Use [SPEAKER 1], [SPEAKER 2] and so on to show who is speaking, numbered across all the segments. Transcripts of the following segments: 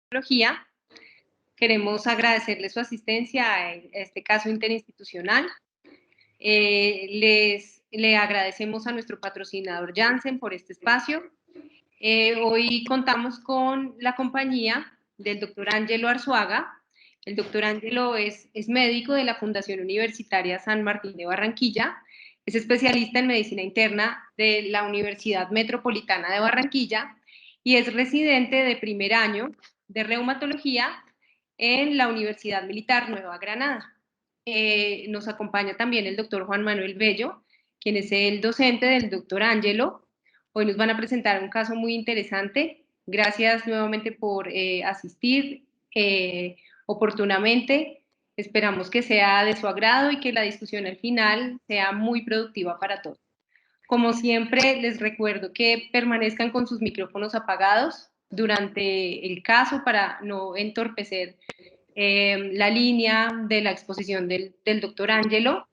[SPEAKER 1] Tecnología. Queremos agradecerle su asistencia a este caso interinstitucional. Le agradecemos a nuestro patrocinador Janssen por este espacio. Hoy contamos con la compañía del doctor Ángelo Arzuaga. El doctor Ángelo es médico de la Fundación Universitaria San Martín de Barranquilla, es especialista en medicina interna de la Universidad Metropolitana de Barranquilla y es residente de primer año de reumatología en la Universidad Militar Nueva Granada. Nos acompaña también el doctor Juan Manuel Bello, quien es el docente del doctor Ángelo. Hoy nos van a presentar un caso muy interesante. Gracias nuevamente por asistir oportunamente. Esperamos que sea de su agrado y que la discusión al final sea muy productiva para todos. Como siempre, les recuerdo que permanezcan con sus micrófonos apagados durante el caso para no entorpecer la línea de la exposición del doctor Ángelo.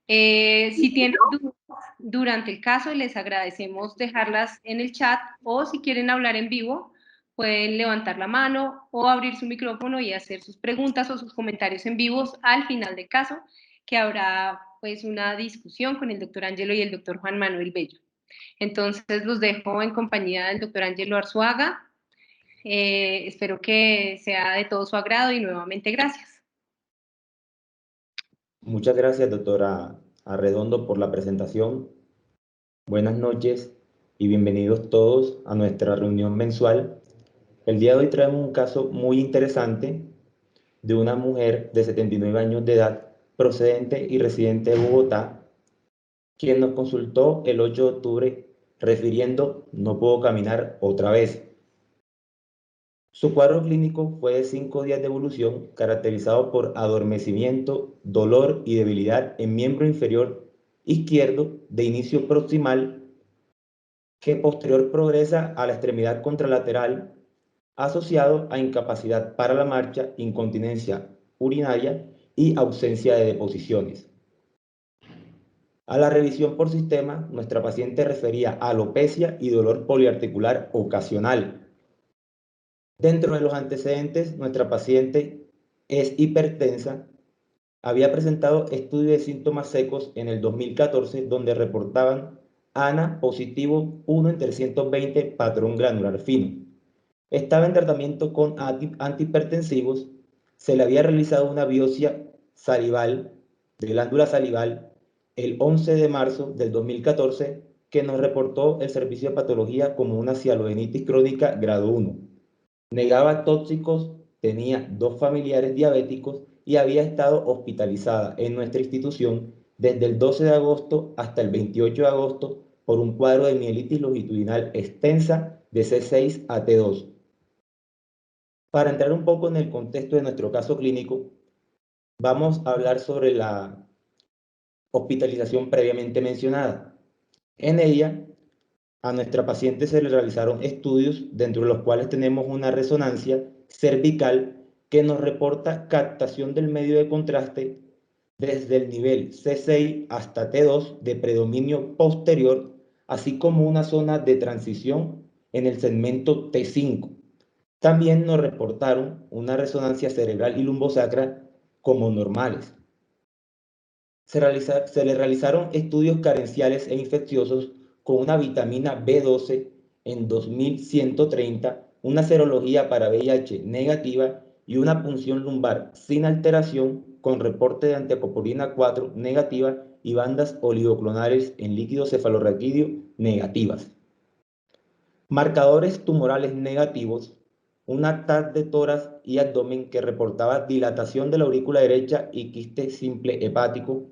[SPEAKER 1] Si tienen dudas durante el caso, les agradecemos dejarlas en el chat o si quieren hablar en vivo, pueden levantar la mano o abrir su micrófono y hacer sus preguntas o sus comentarios en vivos al final del caso, que habrá pues una discusión con el doctor Ángelo y el doctor Juan Manuel Bello. Entonces los dejo en compañía del doctor Ángelo Arzuaga. Espero que sea de todo su agrado y nuevamente gracias.
[SPEAKER 2] Muchas gracias, doctora Arredondo, por la presentación. Buenas noches y bienvenidos todos a nuestra reunión mensual. El día de hoy traemos un caso muy interesante de una mujer de 79 años de edad, procedente y residente de Bogotá, quien nos consultó el 8 de octubre refiriendo "no puedo caminar otra vez". Su cuadro clínico fue de 5 días de evolución, caracterizado por adormecimiento, dolor y debilidad en miembro inferior izquierdo de inicio proximal, que posterior progresa a la extremidad contralateral, asociado a incapacidad para la marcha, incontinencia urinaria y ausencia de deposiciones. A la revisión por sistema, nuestra paciente refería a alopecia y dolor poliarticular ocasional. Dentro de los antecedentes, nuestra paciente es hipertensa, había presentado estudio de síntomas secos en el 2014, donde reportaban ANA positivo 1 en 320, patrón granular fino. Estaba en tratamiento con antihipertensivos, se le había realizado una biopsia salival, de glándula salival, el 11 de marzo del 2014, que nos reportó el servicio de patología como una cialodenitis crónica grado 1. Negaba tóxicos, tenía 2 familiares diabéticos y había estado hospitalizada en nuestra institución desde el 12 de agosto hasta el 28 de agosto por un cuadro de mielitis longitudinal extensa de C6 a T2. Para entrar un poco en el contexto de nuestro caso clínico, vamos a hablar sobre la hospitalización previamente mencionada. En ella, a nuestra paciente se le realizaron estudios, dentro de los cuales tenemos una resonancia cervical que nos reporta captación del medio de contraste desde el nivel C6 hasta T2 de predominio posterior, así como una zona de transición en el segmento T5. También nos reportaron una resonancia cerebral y lumbosacra como normales. Se le realizaron estudios carenciales e infecciosos con una vitamina B12 en 2130, una serología para VIH negativa y una punción lumbar sin alteración con reporte de antiacopolina 4 negativa y bandas oligoclonales en líquido cefalorraquídeo negativas. Marcadores tumorales negativos, una TAC de tórax y abdomen que reportaba dilatación de la aurícula derecha y quiste simple hepático,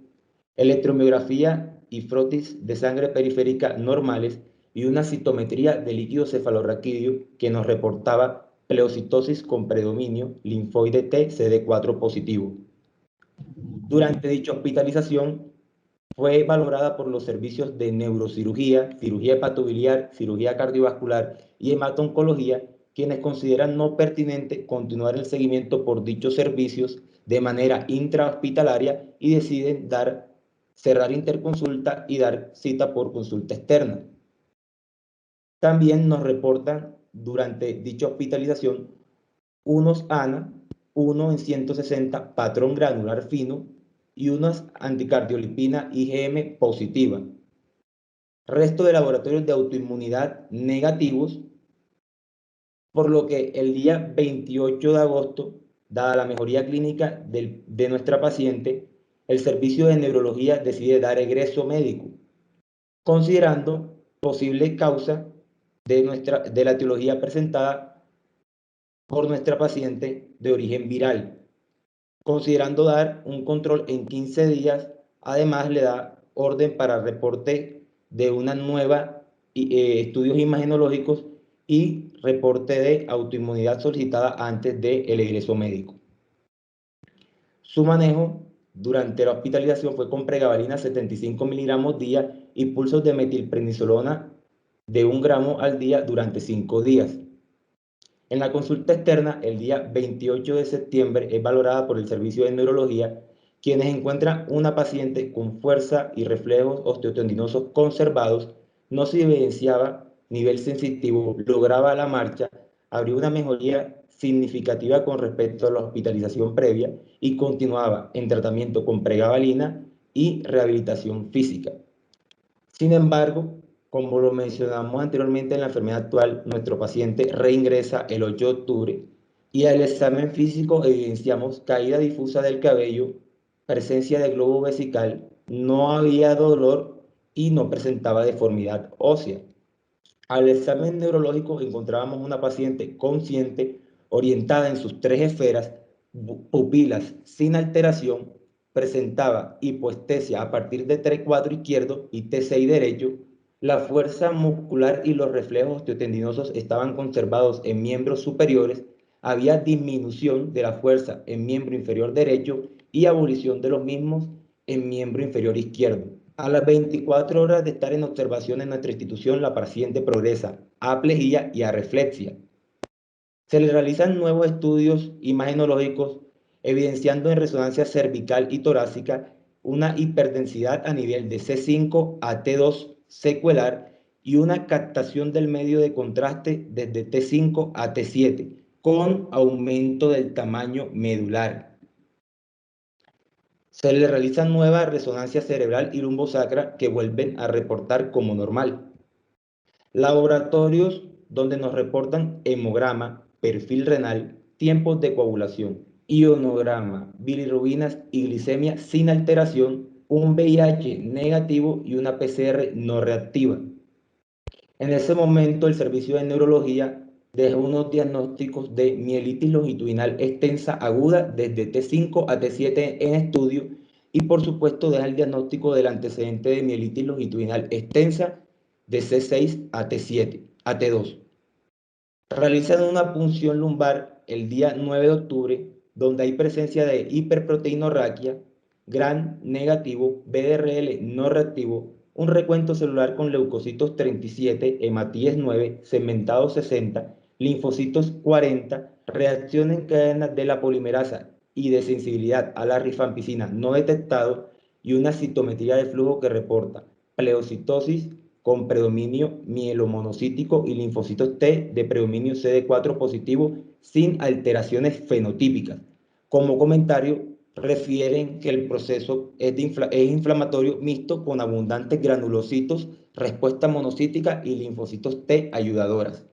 [SPEAKER 2] electromiografía y frotis de sangre periférica normales y una citometría de líquido cefalorraquídeo que nos reportaba pleocitosis con predominio linfoide T CD4 positivo. Durante dicha hospitalización fue valorada por los servicios de neurocirugía, cirugía hepatobiliar, cirugía cardiovascular y hemato-oncología, quienes consideran no pertinente continuar el seguimiento por dichos servicios de manera intrahospitalaria y deciden cerrar interconsulta y dar cita por consulta externa. También nos reportan durante dicha hospitalización unos ANA, uno en 160 patrón granular fino y unas anticardiolipina IgM positiva. Resto de laboratorios de autoinmunidad negativos, por lo que el día 28 de agosto, dada la mejoría clínica de nuestra paciente, el servicio de neurología decide dar egreso médico, considerando posible causa de la etiología presentada por nuestra paciente de origen viral, considerando dar un control en 15 días. Además, le da orden para reporte de una nueva estudios imagenológicos y reporte de autoinmunidad solicitada antes del egreso médico. Su manejo durante la hospitalización fue con pregabalina 75 miligramos día y pulsos de metilprednisolona de 1 gramo al día durante 5 días. En la consulta externa, el día 28 de septiembre, es valorada por el servicio de neurología, quienes encuentran una paciente con fuerza y reflejos osteotendinosos conservados, no se evidenciaba nivel sensitivo, lograba la marcha, abrió una mejoría significativa con respecto a la hospitalización previa y continuaba en tratamiento con pregabalina y rehabilitación física. Sin embargo, como lo mencionamos anteriormente, en la enfermedad actual, nuestro paciente reingresa el 8 de octubre y al examen físico evidenciamos caída difusa del cabello, presencia de globo vesical, no había dolor y no presentaba deformidad ósea. Al examen neurológico encontrábamos una paciente consciente, orientada en sus 3 esferas, pupilas sin alteración, presentaba hipoestesia a partir de T4 izquierdo y T6 derecho, la fuerza muscular y los reflejos osteotendinosos estaban conservados en miembros superiores, había disminución de la fuerza en miembro inferior derecho y abolición de los mismos en miembro inferior izquierdo. A las 24 horas de estar en observación en nuestra institución, la paciente progresa a aplejía y a reflexia. Se le realizan nuevos estudios imagenológicos evidenciando en resonancia cervical y torácica una hiperdensidad a nivel de C5 a T2 secuelar y una captación del medio de contraste desde T5 a T7 con aumento del tamaño medular. Se le realiza nueva resonancia cerebral y lumbosacra que vuelven a reportar como normal. Laboratorios donde nos reportan hemograma, perfil renal, tiempos de coagulación, ionograma, bilirrubinas y glicemia sin alteración, un VIH negativo y una PCR no reactiva. En ese momento el servicio de neurología dejó unos diagnósticos de mielitis longitudinal extensa aguda desde T5 a T7 en estudio y por supuesto deja el diagnóstico del antecedente de mielitis longitudinal extensa de C6 a T7 a T2. Realizan una punción lumbar el día 9 de octubre donde hay presencia de hiperproteinorraquia, GRAN negativo, BDRL no reactivo, un recuento celular con leucocitos 37, hematíes 9, segmentados 60, linfocitos 40, reacción en cadena de la polimerasa y de sensibilidad a la rifampicina no detectado y una citometría de flujo que reporta pleocitosis con predominio mielomonocítico y linfocitos T de predominio CD4 positivo sin alteraciones fenotípicas. Como comentario, refieren que el proceso es inflamatorio mixto con abundantes granulocitos, respuesta monocítica y linfocitos T ayudadoras.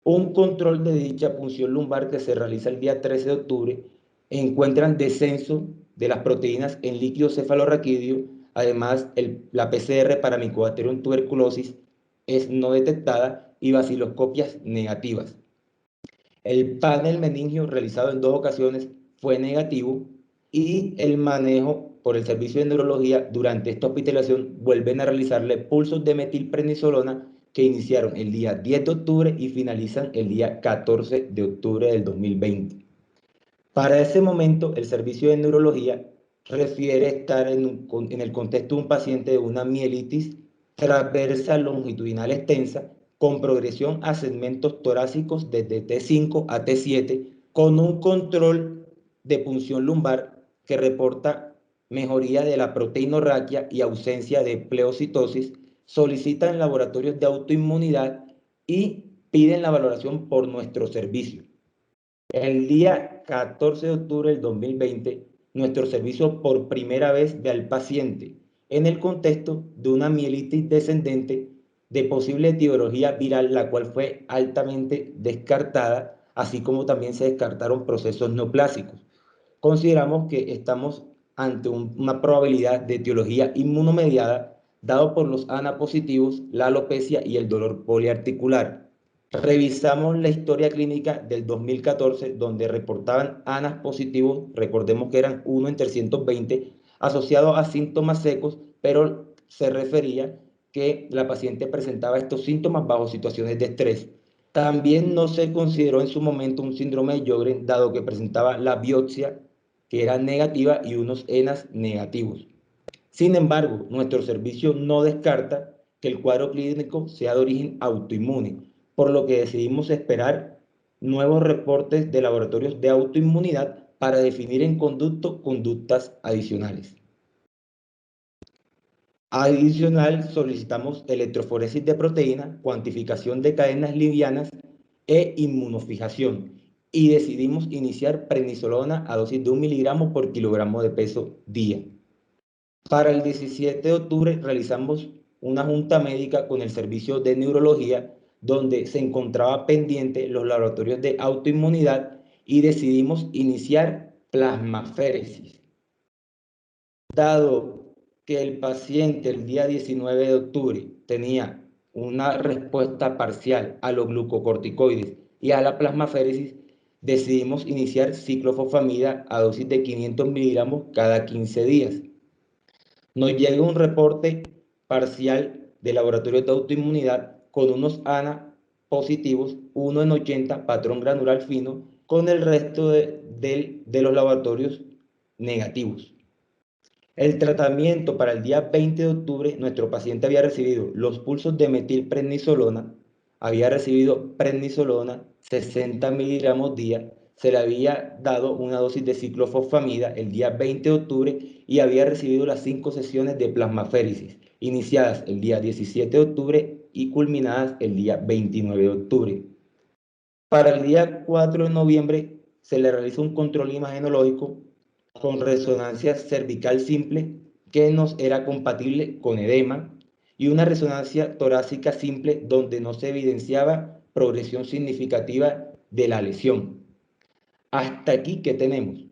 [SPEAKER 2] Un control de dicha punción lumbar que se realiza el día 13 de octubre encuentran descenso de las proteínas en líquido cefalorraquídeo. Además, la PCR para Mycobacterium tuberculosis es no detectada y baciloscopias negativas. El panel meningio realizado en 2 ocasiones fue negativo y el manejo por el servicio de neurología durante esta hospitalización vuelven a realizarle pulsos de metilprednisolona que iniciaron el día 10 de octubre y finalizan el día 14 de octubre del 2020. Para ese momento, el servicio de neurología refiere estar en el contexto de un paciente de una mielitis transversa longitudinal extensa con progresión a segmentos torácicos desde T5 a T7 con un control de punción lumbar que reporta mejoría de la proteinorraquia y ausencia de pleocitosis, solicitan laboratorios de autoinmunidad y piden la valoración por nuestro servicio. El día 14 de octubre del 2020, nuestro servicio por primera vez ve al paciente en el contexto de una mielitis descendente de posible etiología viral, la cual fue altamente descartada, así como también se descartaron procesos neoplásicos. Consideramos que estamos ante una probabilidad de etiología inmunomediada dado por los ANA positivos, la alopecia y el dolor poliarticular. Revisamos la historia clínica del 2014, donde reportaban ANAs positivos, recordemos que eran 1 en 320, asociados a síntomas secos, pero se refería que la paciente presentaba estos síntomas bajo situaciones de estrés. También no se consideró en su momento un síndrome de Sjögren, dado que presentaba la biopsia, que era negativa, y unos ENAs negativos. Sin embargo, nuestro servicio no descarta que el cuadro clínico sea de origen autoinmune, por lo que decidimos esperar nuevos reportes de laboratorios de autoinmunidad para definir en conductas adicionales. Adicional, solicitamos electroforesis de proteína, cuantificación de cadenas livianas e inmunofijación, y decidimos iniciar prednisolona a dosis de 1 miligramo por kilogramo de peso día. Para el 17 de octubre realizamos una junta médica con el servicio de neurología, donde se encontraba pendiente los laboratorios de autoinmunidad, y decidimos iniciar plasmaféresis. Dado que el paciente el día 19 de octubre tenía una respuesta parcial a los glucocorticoides y a la plasmaféresis, decidimos iniciar ciclofosfamida a dosis de 500 miligramos cada 15 días. Nos llega un reporte parcial de laboratorio de autoinmunidad con unos ANA positivos, 1 en 80, patrón granular fino, con el resto de los laboratorios negativos. El tratamiento para el día 20 de octubre, nuestro paciente había recibido los pulsos de metilprednisolona, había recibido prednisolona 60 miligramos día, se le había dado una dosis de ciclofosfamida el día 20 de octubre y había recibido las 5 sesiones de plasmaféresis, iniciadas el día 17 de octubre y culminadas el día 29 de octubre. Para el día 4 de noviembre se le realiza un control imagenológico con resonancia cervical simple que nos era compatible con edema, y una resonancia torácica simple donde no se evidenciaba progresión significativa de la lesión. Hasta aquí, ¿qué tenemos?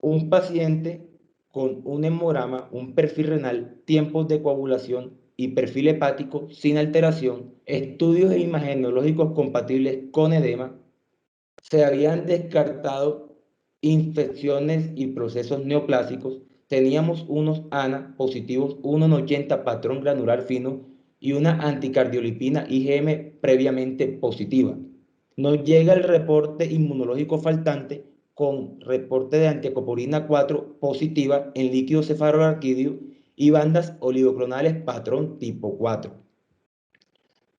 [SPEAKER 2] Un paciente con un hemograma, un perfil renal, tiempos de coagulación y perfil hepático sin alteración, estudios imagenológicos compatibles con edema. Se habían descartado infecciones y procesos neoplásicos. Teníamos unos ANA positivos, 1 en 80, patrón granular fino, y una anticardiolipina IgM previamente positiva. Nos llega el reporte inmunológico faltante con reporte de antiacoporina 4 positiva en líquido cefalorraquídeo y bandas oligoclonales patrón tipo 4.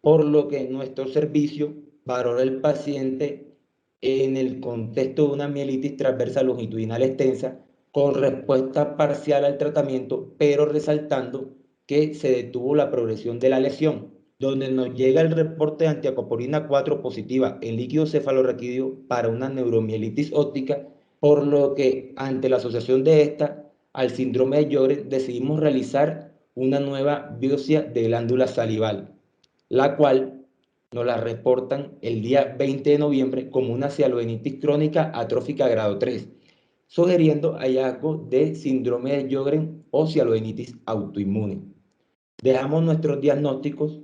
[SPEAKER 2] Por lo que nuestro servicio valora el paciente en el contexto de una mielitis transversa longitudinal extensa con respuesta parcial al tratamiento, pero resaltando que se detuvo la progresión de la lesión, donde nos llega el reporte de antiacoporina 4 positiva en líquido cefalorraquídeo para una neuromielitis óptica, por lo que ante la asociación de esta al síndrome de Sjögren decidimos realizar una nueva biopsia de glándula salival, la cual nos la reportan el día 20 de noviembre como una cialodenitis crónica atrófica grado 3, sugiriendo hallazgo de síndrome de Sjögren o cialodenitis autoinmune. Dejamos nuestros diagnósticos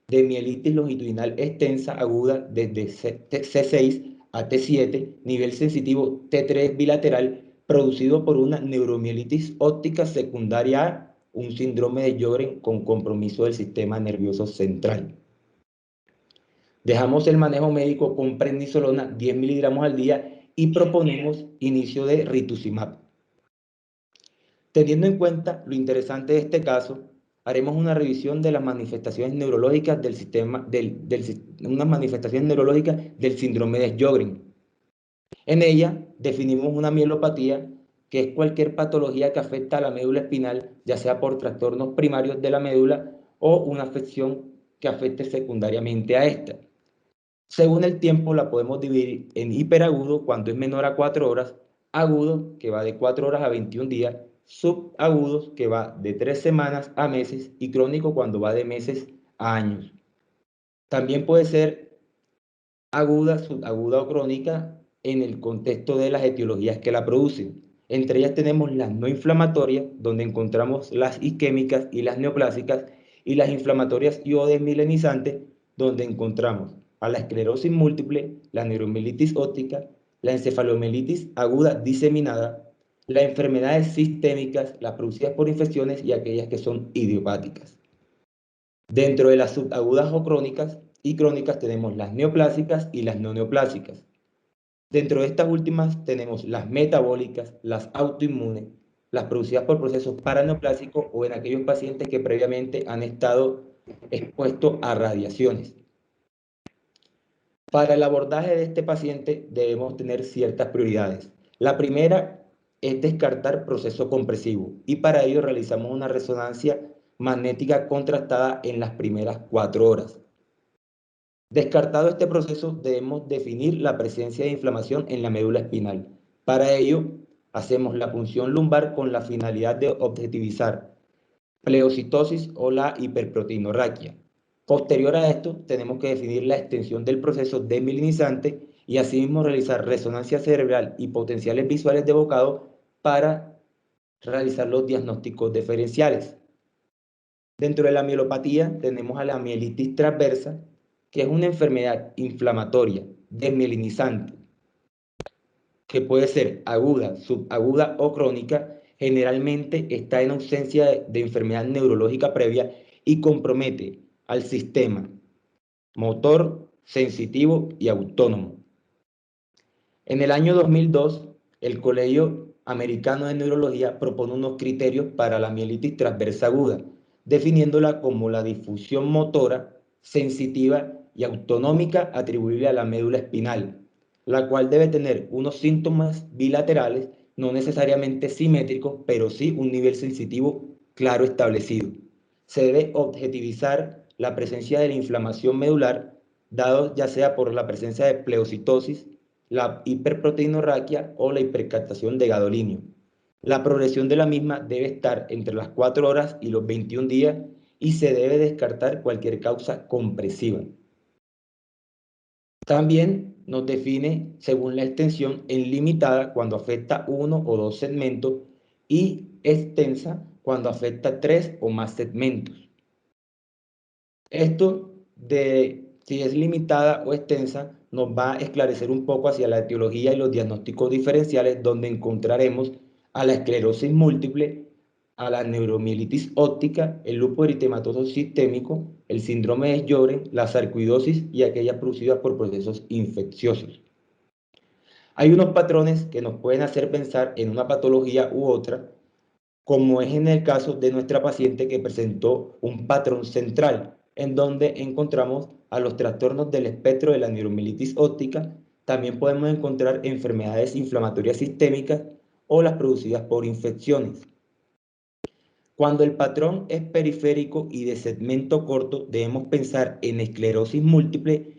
[SPEAKER 2] de mielitis longitudinal extensa aguda desde C6 a T7, nivel sensitivo T3 bilateral, producido por una neuromielitis óptica secundaria a un síndrome de Sjögren con compromiso del sistema nervioso central. Dejamos el manejo médico con prednisolona 10 miligramos al día y proponemos inicio de rituximab. Teniendo en cuenta lo interesante de este caso, haremos una revisión de las manifestaciones neurológicas del unas manifestaciones neurológicas del síndrome de Sjögren. En ella definimos una mielopatía, que es cualquier patología que afecta a la médula espinal, ya sea por trastornos primarios de la médula o una afección que afecte secundariamente a esta. Según el tiempo la podemos dividir en hiperagudo cuando es menor a 4 horas, agudo que va de 4 horas a 21 días, subagudos que va de 3 semanas a meses y crónico cuando va de meses a años. También puede ser aguda, subaguda o crónica en el contexto de las etiologías que la producen. Entre ellas tenemos las no inflamatorias, donde encontramos las isquémicas y las neoplásicas, y las inflamatorias y o desmielinizadas, donde encontramos a la esclerosis múltiple, la neuromielitis óptica, la encefalomielitis aguda diseminada, las enfermedades sistémicas, las producidas por infecciones y aquellas que son idiopáticas. Dentro de las subagudas o crónicas y crónicas tenemos las neoplásicas y las no neoplásicas. Dentro de estas últimas tenemos las metabólicas, las autoinmunes, las producidas por procesos paraneoplásicos o en aquellos pacientes que previamente han estado expuestos a radiaciones. Para el abordaje de este paciente debemos tener ciertas prioridades. La primera es descartar proceso compresivo y para ello realizamos una resonancia magnética contrastada en las primeras 4 horas. Descartado este proceso, debemos definir la presencia de inflamación en la médula espinal. Para ello, hacemos la punción lumbar con la finalidad de objetivizar pleocitosis o la hiperproteinorraquia. Posterior a esto, tenemos que definir la extensión del proceso desmielinizante y asimismo realizar resonancia cerebral y potenciales visuales de evocado para realizar los diagnósticos diferenciales. Dentro de la mielopatía tenemos a la mielitis transversa, que es una enfermedad inflamatoria desmielinizante, que puede ser aguda, subaguda o crónica. Generalmente está en ausencia de enfermedad neurológica previa y compromete al sistema motor, sensitivo y autónomo. En el año 2002, el Colegio Americano de Neurología propone unos criterios para la mielitis transversa aguda, definiéndola como la difusión motora, sensitiva y autonómica atribuible a la médula espinal, la cual debe tener unos síntomas bilaterales, no necesariamente simétricos, pero sí un nivel sensitivo claro establecido. Se debe objetivizar la presencia de la inflamación medular, dado ya sea por la presencia de pleocitosis, la hiperproteinorraquia o la hipercaptación de gadolinio. La progresión de la misma debe estar entre las 4 horas y los 21 días y se debe descartar cualquier causa compresiva. También nos define según la extensión en limitada cuando afecta uno o dos segmentos y extensa cuando afecta 3 o más segmentos. Esto de si es limitada o extensa nos va a esclarecer un poco hacia la etiología y los diagnósticos diferenciales, donde encontraremos a la esclerosis múltiple, a la neuromielitis óptica, el lupus eritematoso sistémico, el síndrome de Sjögren, la sarcoidosis y aquellas producidas por procesos infecciosos. Hay unos patrones que nos pueden hacer pensar en una patología u otra, como es en el caso de nuestra paciente que presentó un patrón central, en donde encontramos a los trastornos del espectro de la neuromielitis óptica. También podemos encontrar enfermedades inflamatorias sistémicas o las producidas por infecciones. Cuando el patrón es periférico y de segmento corto, debemos pensar en esclerosis múltiple,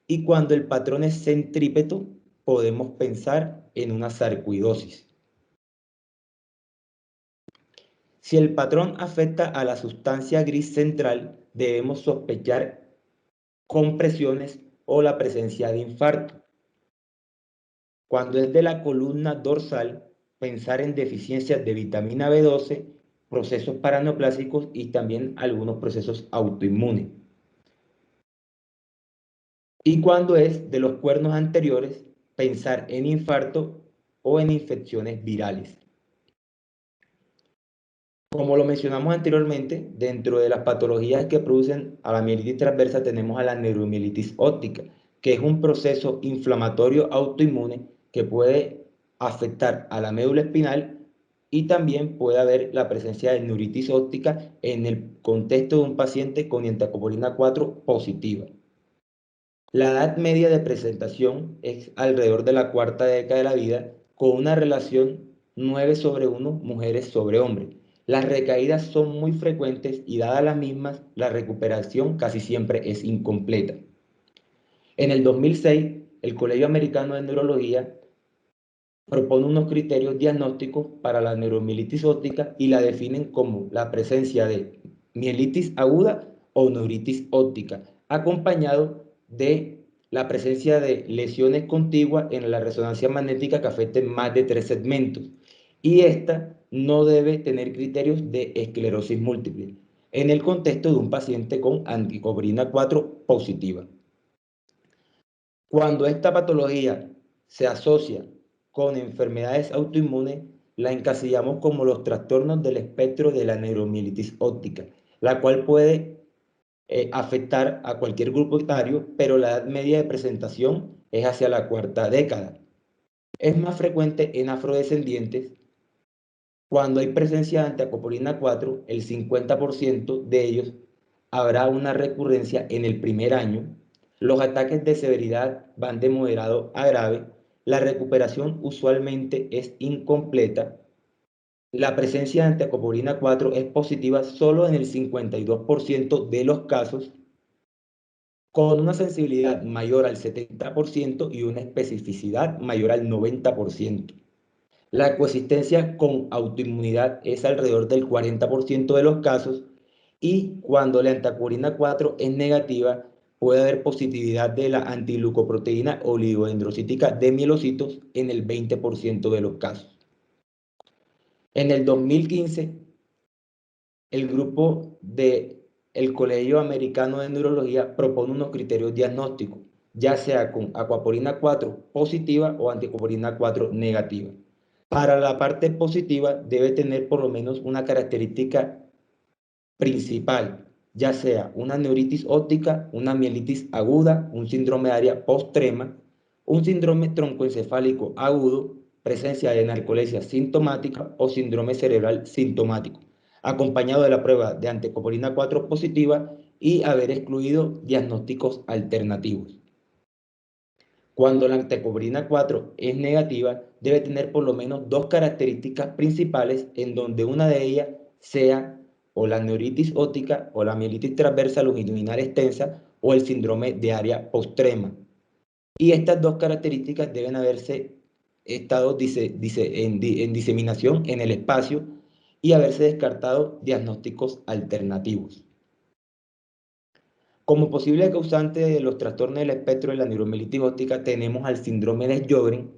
[SPEAKER 2] y cuando el patrón es centrípeto, podemos pensar en una sarcoidosis. Si el patrón afecta a la sustancia gris central, debemos sospechar compresiones o la presencia de infarto. Cuando es de la columna dorsal, pensar en deficiencias de vitamina B12, procesos paraneoplásicos y también algunos procesos autoinmunes. Y cuando es de los cuernos anteriores, pensar en infarto o en infecciones virales. Como lo mencionamos anteriormente, dentro de las patologías que producen a la mielitis transversa tenemos a la neuromielitis óptica, que es un proceso inflamatorio autoinmune que puede afectar a la médula espinal, y también puede haber la presencia de neuritis óptica en el contexto de un paciente con entacopolina 4 positiva. La edad media de presentación es alrededor de la cuarta década de la vida, con una relación 9/1 mujeres sobre hombres. Las recaídas son muy frecuentes y dadas las mismas, la recuperación casi siempre es incompleta. En el 2006, el Colegio Americano de Neurología propone unos criterios diagnósticos para la neuromielitis óptica y la definen como la presencia de mielitis aguda o neuritis óptica, acompañado de la presencia de lesiones contiguas en la resonancia magnética que afecten más de 3 segmentos. Y esta no debe tener criterios de esclerosis múltiple en el contexto de un paciente con anticobrina 4 positiva. Cuando esta patología se asocia con enfermedades autoinmunes, la encasillamos como los trastornos del espectro de la neuromielitis óptica, la cual puede afectar a cualquier grupo etario, pero la edad media de presentación es hacia la cuarta década. Es más frecuente en afrodescendientes. Cuando hay presencia de antiacopolina 4, el 50% de ellos habrá una recurrencia en el primer año. Los ataques de severidad van de moderado a grave. La recuperación usualmente es incompleta. La presencia de antiacopolina 4 es positiva solo en el 52% de los casos, con una sensibilidad mayor al 70% y una especificidad mayor al 90%. La coexistencia con autoinmunidad es alrededor del 40% de los casos y cuando la antiacopolina 4 es negativa, puede haber positividad de la antiglucoproteína oligodendrocítica de mielocitos en el 20% de los casos. En el 2015, el grupo del Colegio Americano de Neurología propone unos criterios diagnósticos, ya sea con aquaporina 4 positiva o antiacopolina 4 negativa. Para la parte positiva debe tener por lo menos una característica principal, ya sea una neuritis óptica, una mielitis aguda, un síndrome de área postrema, un síndrome troncoencefálico agudo, presencia de narcolepsia sintomática o síndrome cerebral sintomático, acompañado de la prueba de antiacopolina 4 positiva y haber excluido diagnósticos alternativos. Cuando la antiacopolina 4 es negativa, debe tener por lo menos dos características principales en donde una de ellas sea o la neuritis óptica o la mielitis transversa longitudinal extensa o el síndrome de área postrema. Y estas dos características deben haberse estado en diseminación en el espacio y haberse descartado diagnósticos alternativos. Como posible causante de los trastornos del espectro de la neuromielitis óptica tenemos al síndrome de Sjögren,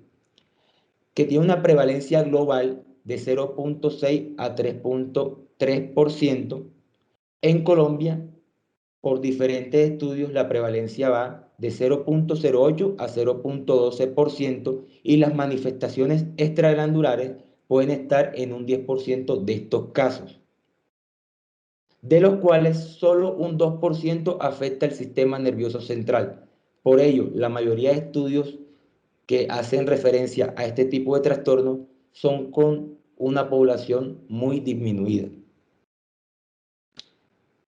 [SPEAKER 2] que tiene una prevalencia global de 0.6 a 3.3%. En Colombia, por diferentes estudios, la prevalencia va de 0.08 a 0.12% y las manifestaciones extraglandulares pueden estar en un 10% de estos casos, de los cuales solo un 2% afecta el sistema nervioso central. Por ello, la mayoría de estudios que hacen referencia a este tipo de trastornos son con una población muy disminuida.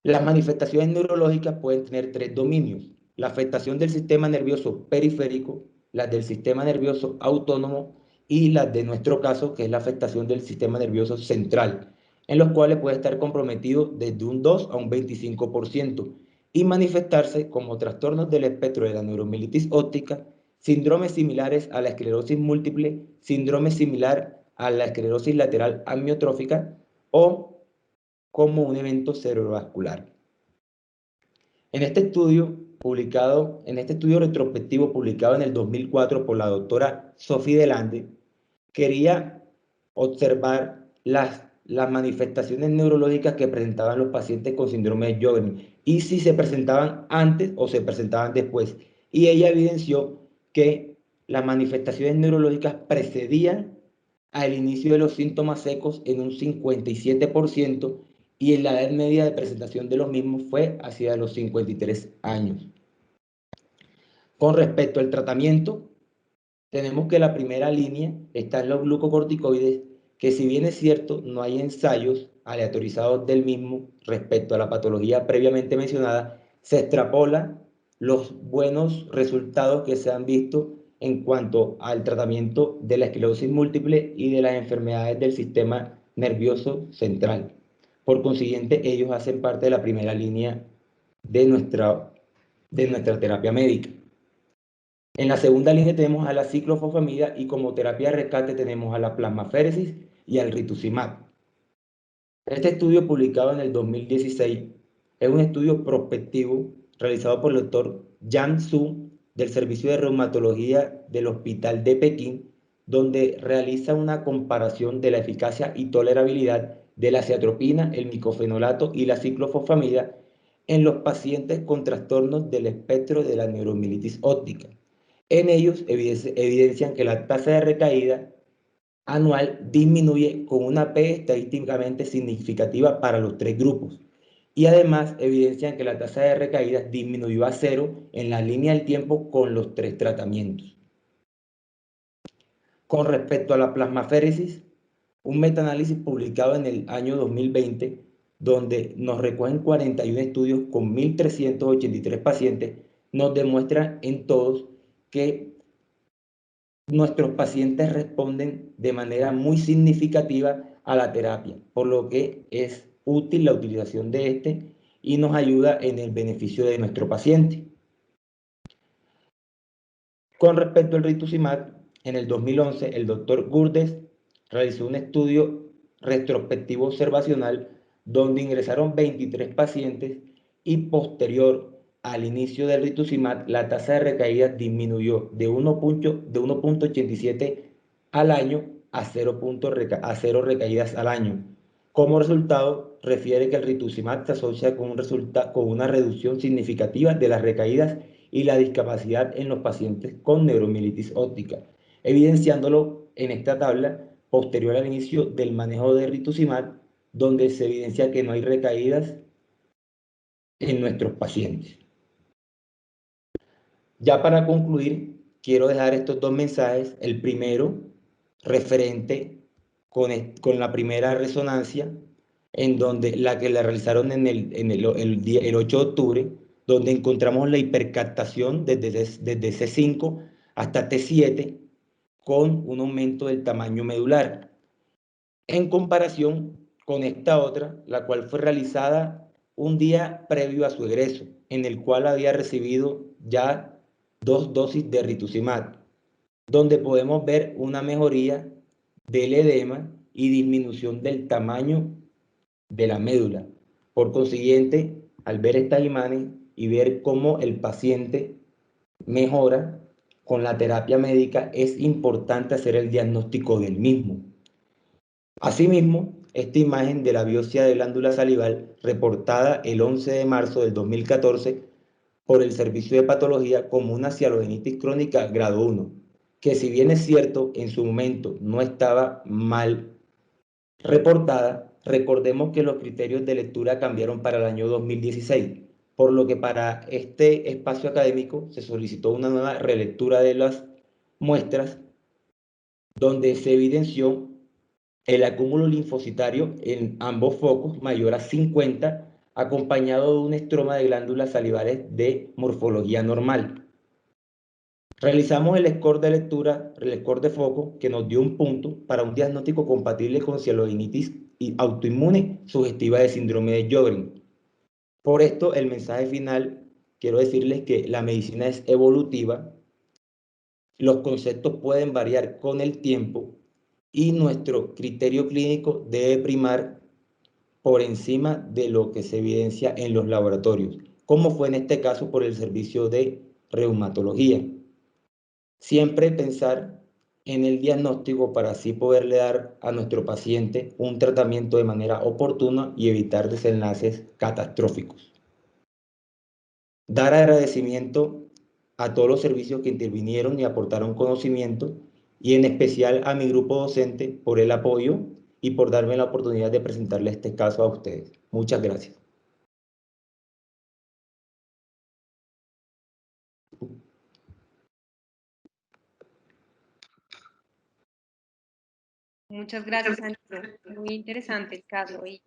[SPEAKER 2] Las manifestaciones neurológicas pueden tener tres dominios: la afectación del sistema nervioso periférico, las del sistema nervioso autónomo y las de nuestro caso, que es la afectación del sistema nervioso central, en los cuales puede estar comprometido desde un 2 a un 25% y manifestarse como trastornos del espectro de la neuromielitis óptica, síndromes similares a la esclerosis múltiple, síndrome similar a la esclerosis lateral amiotrófica o como un evento cerebrovascular. En este estudio retrospectivo publicado en el 2004 por la doctora Sophie Delande, quería observar las manifestaciones neurológicas que presentaban los pacientes con síndrome de Sjögren y si se presentaban antes o se presentaban después. Y ella evidenció que las manifestaciones neurológicas precedían al inicio de los síntomas secos en un 57% y en la edad media de presentación de los mismos fue hacia los 53 años. Con respecto al tratamiento, tenemos que la primera línea está en los glucocorticoides, que si bien es cierto, no hay ensayos aleatorizados del mismo respecto a la patología previamente mencionada, se extrapola los buenos resultados que se han visto en cuanto al tratamiento de la esclerosis múltiple y de las enfermedades del sistema nervioso central. Por consiguiente, ellos hacen parte de la primera línea de nuestra terapia médica. En la segunda línea tenemos a la ciclofosfamida y como terapia de rescate tenemos a la plasmaféresis y al rituximab. Este estudio publicado en el 2016 es un estudio prospectivo realizado por el doctor Yang Su del Servicio de Reumatología del Hospital de Pekín, donde realiza una comparación de la eficacia y tolerabilidad de la aciatropina, el micofenolato y la ciclofosfamida en los pacientes con trastornos del espectro de la neuromielitis óptica. En ellos evidencian que la tasa de recaída anual disminuye con una P estadísticamente significativa para los tres grupos. Y además evidencian que la tasa de recaídas disminuyó a cero en la línea del tiempo con los tres tratamientos. Con respecto a la plasmaféresis, un metaanálisis publicado en el año 2020, donde nos recogen 41 estudios con 1.383 pacientes, nos demuestra en todos que nuestros pacientes responden de manera muy significativa a la terapia, por lo que es útil la utilización de este y nos ayuda en el beneficio de nuestro paciente. Con respecto al rituximab, en el 2011 el doctor Gurdes realizó un estudio retrospectivo observacional donde ingresaron 23 pacientes y posterior al inicio del rituximab la tasa de recaída disminuyó de 1.87 al año a 0 recaídas al año. Como resultado, refiere que el rituximab se asocia con una reducción significativa de las recaídas y la discapacidad en los pacientes con neuromielitis óptica, evidenciándolo en esta tabla posterior al inicio del manejo de rituximab, donde se evidencia que no hay recaídas en nuestros pacientes. Ya para concluir, quiero dejar estos dos mensajes. El primero, referente con la primera resonancia, en donde la que la realizaron el 8 de octubre, donde encontramos la hipercaptación desde C5 hasta T7 con un aumento del tamaño medular, en comparación con esta otra, la cual fue realizada un día previo a su egreso, en el cual había recibido ya 2 dosis de rituximab, donde podemos ver una mejoría del edema y disminución del tamaño de la médula. Por consiguiente, al ver estas imágenes y ver cómo el paciente mejora con la terapia médica, es importante hacer el diagnóstico del mismo. Asimismo, esta imagen de la biopsia de glándula salival reportada el 11 de marzo del 2014 por el Servicio de Patología como una cialogenitis crónica grado 1, que si bien es cierto, en su momento no estaba mal reportada, recordemos que los criterios de lectura cambiaron para el año 2016, por lo que para este espacio académico se solicitó una nueva relectura de las muestras, donde se evidenció el acúmulo linfocitario en ambos focos mayor a 50, acompañado de un estroma de glándulas salivales de morfología normal. Realizamos el score de lectura, el score de foco, que nos dio un punto para un diagnóstico compatible con cialogenitis autoinmune sugestiva de síndrome de Sjögren. Por esto, el mensaje final, quiero decirles que la medicina es evolutiva, los conceptos pueden variar con el tiempo y nuestro criterio clínico debe primar por encima de lo que se evidencia en los laboratorios, como fue en este caso por el servicio de reumatología. Siempre pensar en el diagnóstico para así poderle dar a nuestro paciente un tratamiento de manera oportuna y evitar desenlaces catastróficos. Dar agradecimiento a todos los servicios que intervinieron y aportaron conocimiento, y en especial a mi grupo docente por el apoyo y por darme la oportunidad de presentarle este caso a ustedes. Muchas gracias.
[SPEAKER 1] Muchas gracias, Antonio. Muy interesante el caso y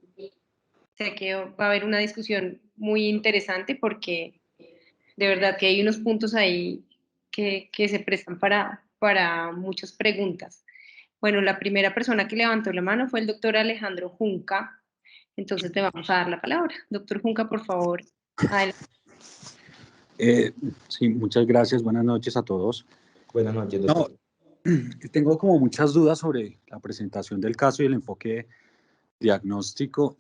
[SPEAKER 1] sé que va a haber una discusión muy interesante porque de verdad que hay unos puntos ahí que se prestan para muchas preguntas. Bueno, la primera persona que levantó la mano fue el doctor Alejandro Junca. Entonces le vamos a dar la palabra. Doctor Junca, por favor, adelante.
[SPEAKER 3] Sí, muchas gracias. Buenas noches a todos.
[SPEAKER 2] Buenas noches, doctor.
[SPEAKER 3] Tengo como muchas dudas sobre la presentación del caso y el enfoque diagnóstico.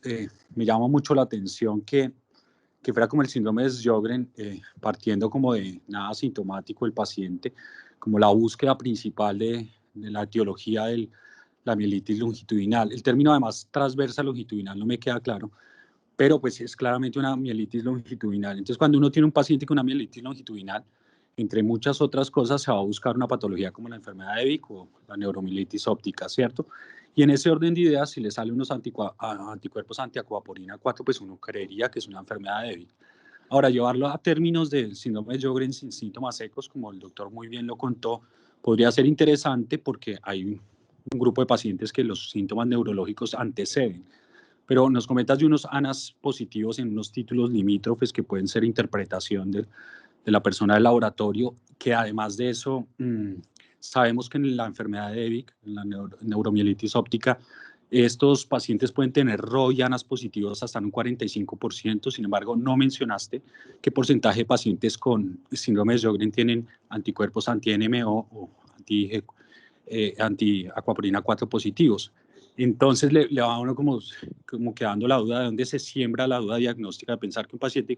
[SPEAKER 3] Me llama mucho la atención que fuera como el síndrome de Sjögren, partiendo como de nada sintomático el paciente, como la búsqueda principal de la etiología de la mielitis longitudinal. El término además transversa longitudinal no me queda claro, pero pues es claramente una mielitis longitudinal. Entonces, cuando uno tiene un paciente con una mielitis longitudinal, entre muchas otras cosas, se va a buscar una patología como la enfermedad de Vick o la neuromielitis óptica, ¿cierto? Y en ese orden de ideas, si le salen unos anticuerpos antiacuaporina 4, pues uno creería que es una enfermedad de Vick. Ahora, llevarlo a términos del síndrome de Sjögren sin síntomas secos, como el doctor muy bien lo contó, podría ser interesante porque hay un grupo de pacientes que los síntomas neurológicos anteceden. Pero nos comentas de unos ANAS positivos en unos títulos limítrofes que pueden ser interpretación de la persona del laboratorio, que además de eso, sabemos que en la enfermedad de Vick, en la neuromielitis óptica, estos pacientes pueden tener RO y ANAS positivos hasta un 45%, sin embargo, no mencionaste qué porcentaje de pacientes con síndrome de Sjögren tienen anticuerpos anti-NMO o anti-acuaporina 4 positivos. Entonces le va a uno como quedando la duda de dónde se siembra la duda diagnóstica de pensar que un paciente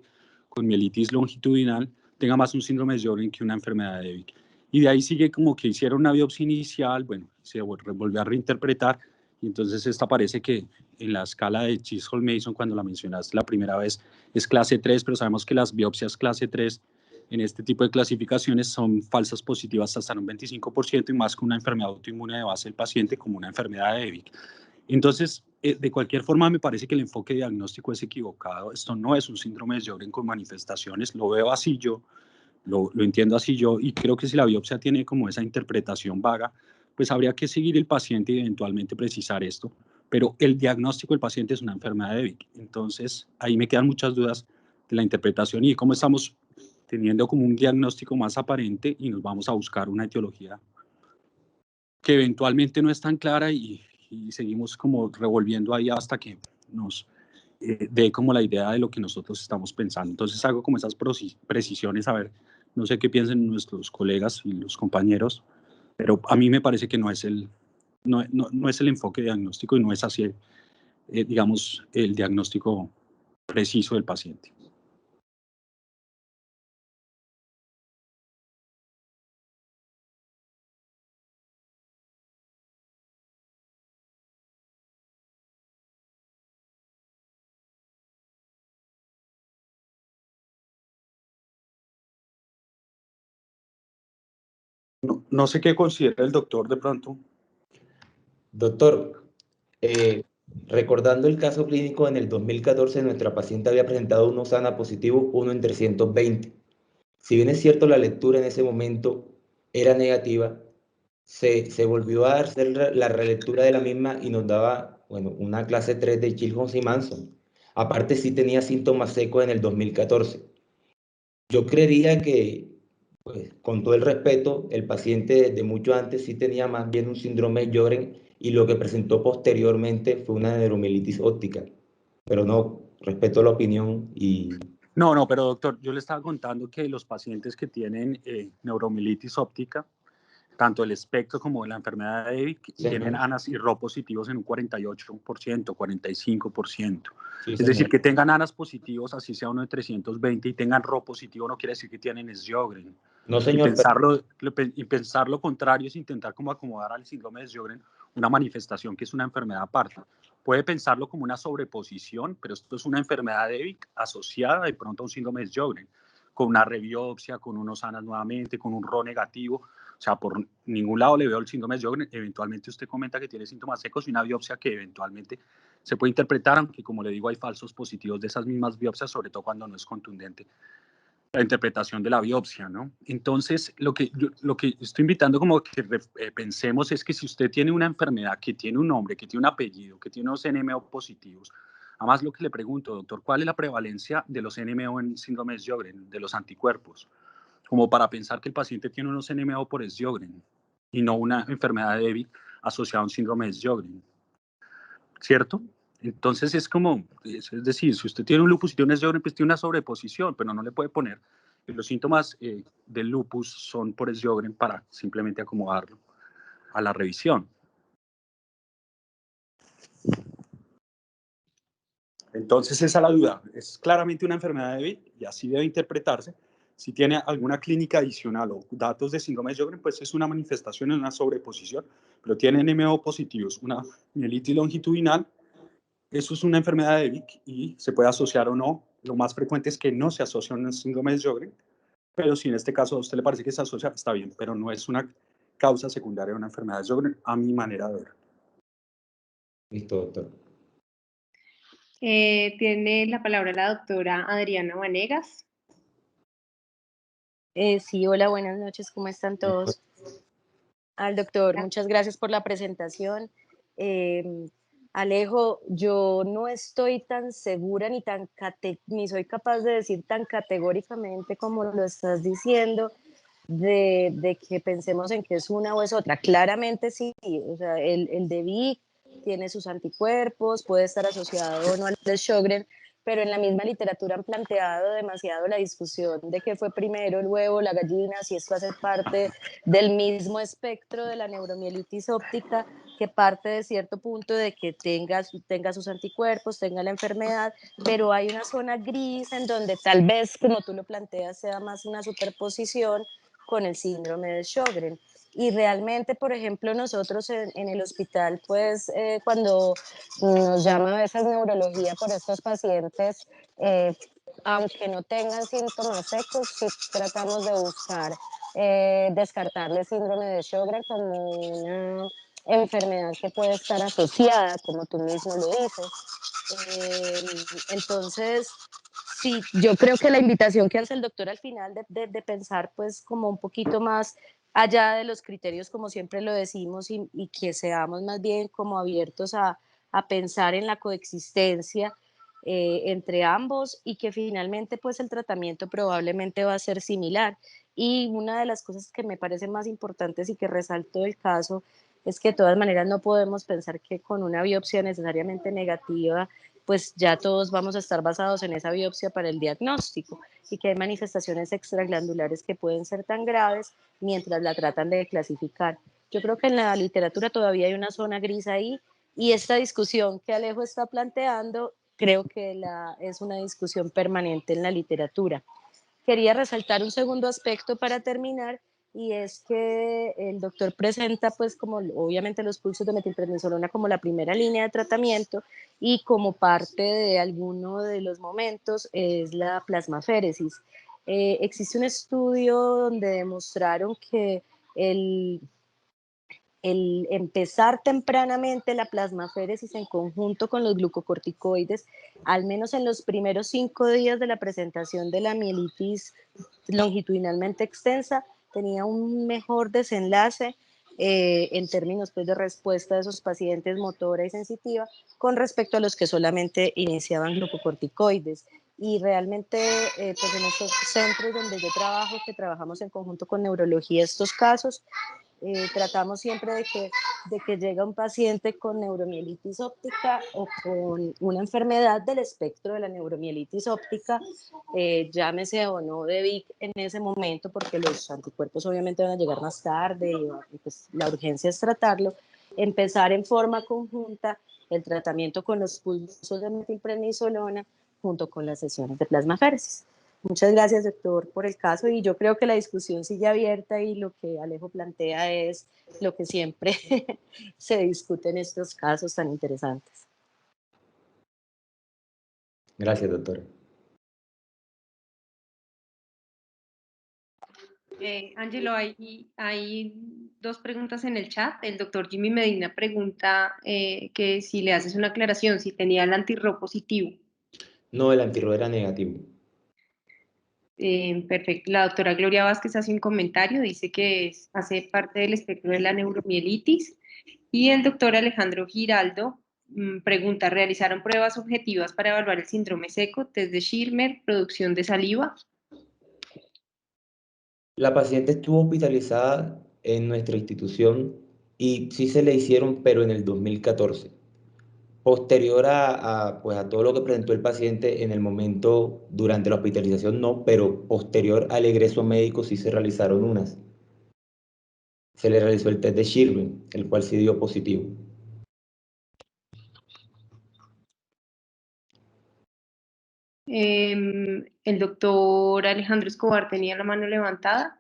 [SPEAKER 3] con mielitis longitudinal tenga más un síndrome de Sjögren que una enfermedad de Vick. Y de ahí sigue como que hicieron una biopsia inicial, bueno, se volvió a reinterpretar y entonces esta parece que en la escala de Chisholm-Mason, cuando la mencionaste la primera vez, es clase 3, pero sabemos que las biopsias clase 3 en este tipo de clasificaciones son falsas positivas hasta un 25% y más con una enfermedad autoinmune de base del paciente como una enfermedad de Vick. Entonces, de cualquier forma, me parece que el enfoque diagnóstico es equivocado. Esto no es un síndrome de Sjögren con manifestaciones, lo veo así yo, lo entiendo así yo, y creo que si la biopsia tiene como esa interpretación vaga, pues habría que seguir el paciente y eventualmente precisar esto. Pero el diagnóstico del paciente es una enfermedad de Vick. Entonces, ahí me quedan muchas dudas de la interpretación y cómo estamos teniendo como un diagnóstico más aparente y nos vamos a buscar una etiología que eventualmente no es tan clara y seguimos como revolviendo ahí hasta que nos dé como la idea de lo que nosotros estamos pensando. Entonces hago como esas precisiones, a ver, no sé qué piensen nuestros colegas y los compañeros, pero a mí me parece que no es no es el enfoque diagnóstico y no es así, digamos, el diagnóstico preciso del paciente. No sé qué considera el doctor de pronto.
[SPEAKER 2] Doctor, recordando el caso clínico, en el 2014 nuestra paciente había presentado unos ANA positivos, 1 en 320. Si bien es cierto la lectura en ese momento era negativa, se volvió a hacer la relectura de la misma y nos daba, bueno, una clase 3 de Chilhons y Manson. Aparte sí tenía síntomas secos en el 2014. Yo creería que, pues, con todo el respeto, el paciente de mucho antes sí tenía más bien un síndrome de Sjögren y lo que presentó posteriormente fue una neuromielitis óptica. Pero no, respeto la opinión y...
[SPEAKER 3] No, pero doctor, yo le estaba contando que los pacientes que tienen neuromielitis óptica, tanto el espectro como la enfermedad de Vick,
[SPEAKER 2] Sí,
[SPEAKER 3] tienen
[SPEAKER 2] señor.
[SPEAKER 3] ANAS y RO positivos en un 48%, 45%.
[SPEAKER 2] Sí,
[SPEAKER 3] Es decir,
[SPEAKER 2] señor.
[SPEAKER 3] que tengan ANAS positivos, así sea uno de 320, y tengan RO positivo, no quiere decir que tienen Sjögren.
[SPEAKER 2] No,
[SPEAKER 3] Y
[SPEAKER 2] señor, pero...
[SPEAKER 3] pensar lo contrario es intentar como acomodar al síndrome de Sjögren una manifestación que es una enfermedad aparte. Puede pensarlo como una sobreposición, pero esto es una enfermedad de Vick asociada de pronto a un síndrome de Sjögren, con una rebiopsia, con unos ANAS nuevamente, con un RO negativo. O sea, por ningún lado le veo el síndrome de Sjögren. Eventualmente usted comenta que tiene síntomas secos y una biopsia que eventualmente se puede interpretar, aunque como le digo, hay falsos positivos de esas mismas biopsias, sobre todo cuando no es contundente la interpretación de la biopsia, ¿no? Entonces, lo que estoy invitando como que pensemos es que si usted tiene una enfermedad que tiene un nombre, que tiene un apellido, que tiene unos NMO positivos, además lo que le pregunto, doctor, ¿cuál es la prevalencia de los NMO en síndrome de Sjögren, de los anticuerpos? Como para pensar que el paciente tiene unos NMO por Sjögren y no una enfermedad de Vick asociada a un síndrome de Sjögren, ¿cierto? Entonces es como, es decir, si usted tiene un lupus y tiene un Sjögren, pues tiene una sobreposición, pero no le puede poner Los síntomas del lupus son por Sjögren para simplemente acomodarlo a la revisión. Entonces esa es la duda. Es claramente una enfermedad de Vick y así debe interpretarse. Si tiene alguna clínica adicional o datos de síndrome de Sjögren, pues es una manifestación en una sobreposición, pero tiene NMO positivos, una mielitis longitudinal. Eso es una enfermedad de Vick y se puede asociar o no. Lo más frecuente es que no se asocia a un síndrome de Sjögren, pero si en este caso a usted le parece que se asocia, está bien, pero no es una causa secundaria de una enfermedad de Sjögren, a mi manera de ver.
[SPEAKER 2] Listo, doctor.
[SPEAKER 1] Tiene la palabra la doctora Adriana Vanegas.
[SPEAKER 4] Sí, hola, buenas noches, ¿cómo están todos? Al doctor, muchas gracias por la presentación. Alejo, yo no estoy tan segura ni soy capaz de decir tan categóricamente como lo estás diciendo, de que pensemos en que es una o es otra. Claramente sí, o sea, el de Vick tiene sus anticuerpos, puede estar asociado o no al de Sjögren, pero en la misma literatura han planteado demasiado la discusión de qué fue primero el huevo, la gallina, si esto hace parte del mismo espectro de la neuromielitis óptica, que parte de cierto punto de que tenga sus anticuerpos, tenga la enfermedad, pero hay una zona gris en donde tal vez, como tú lo planteas, sea más una superposición con el síndrome de Sjögren. Y realmente, por ejemplo, nosotros en el hospital, pues cuando nos llama a veces neurología por estos pacientes, aunque no tengan síntomas secos, sí tratamos de buscar descartarle síndrome de Sjögren como una enfermedad que puede estar asociada, como tú mismo lo dices. Entonces, sí, yo creo que la invitación que hace el doctor al final de pensar pues como un poquito más allá de los criterios, como siempre lo decimos, y que seamos más bien como abiertos a pensar en la coexistencia entre ambos y que finalmente pues el tratamiento probablemente va a ser similar. Y una de las cosas que me parecen más importantes y que resalto del caso es que de todas maneras no podemos pensar que con una biopsia necesariamente negativa pues ya todos vamos a estar basados en esa biopsia para el diagnóstico y que hay manifestaciones extraglandulares que pueden ser tan graves mientras la tratan de clasificar. Yo creo que en la literatura todavía hay una zona gris ahí y esta discusión que Alejo está planteando creo que es una discusión permanente en la literatura. Quería resaltar un segundo aspecto para terminar y es que el doctor presenta pues como obviamente los pulsos de metilprednisolona como la primera línea de tratamiento y como parte de alguno de los momentos es la plasmaféresis. Existe un estudio donde demostraron que el empezar tempranamente la plasmaféresis en conjunto con los glucocorticoides, al menos en los primeros 5 días de la presentación de la mielitis longitudinalmente extensa, tenía un mejor desenlace en términos pues, de respuesta de esos pacientes motora y sensitiva con respecto a los que solamente iniciaban glucocorticoides. Y realmente, pues en estos centros donde yo trabajo, que trabajamos en conjunto con neurología estos casos, tratamos siempre de que llega un paciente con neuromielitis óptica o con una enfermedad del espectro de la neuromielitis óptica, llámese o no de Vick en ese momento, porque los anticuerpos obviamente van a llegar más tarde y pues la urgencia es tratarlo, empezar en forma conjunta el tratamiento con los pulsos de metilprednisolona junto con las sesiones de plasmaféresis. Muchas gracias, doctor, por el caso y yo creo que la discusión sigue abierta y lo que Alejo plantea es lo que siempre se discute en estos casos tan interesantes.
[SPEAKER 2] Gracias, doctor.
[SPEAKER 1] Ángelo, hay dos preguntas en el chat. El doctor Jimmy Medina pregunta que si le haces una aclaración, si tenía el antirro positivo.
[SPEAKER 2] No, el antirro era negativo.
[SPEAKER 1] Perfecto. La doctora Gloria Vázquez hace un comentario, dice que hace parte del espectro de la neuromielitis. Y el doctor Alejandro Giraldo pregunta, ¿realizaron pruebas objetivas para evaluar el síndrome seco, test de Schirmer, producción de saliva?
[SPEAKER 2] La paciente estuvo hospitalizada en nuestra institución y sí se le hicieron, pero en el 2014. Posterior pues a todo lo que presentó el paciente en el momento, durante la hospitalización no, pero posterior al egreso médico sí se realizaron unas. Se le realizó el test de Sherwin, el cual sí dio positivo.
[SPEAKER 1] El doctor Alejandro Escobar tenía la mano levantada.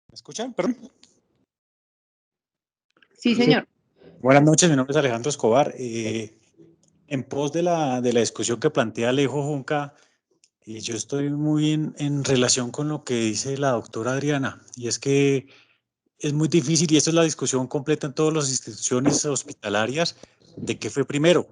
[SPEAKER 5] ¿Me escuchan? Perdón.
[SPEAKER 1] Sí, señor.
[SPEAKER 5] Buenas noches, mi nombre es Alejandro Escobar. En pos de la discusión que plantea Alejo Junca, yo estoy muy en relación con lo que dice la doctora Adriana, y es que es muy difícil, y esta es la discusión completa en todas las instituciones hospitalarias, de qué fue primero.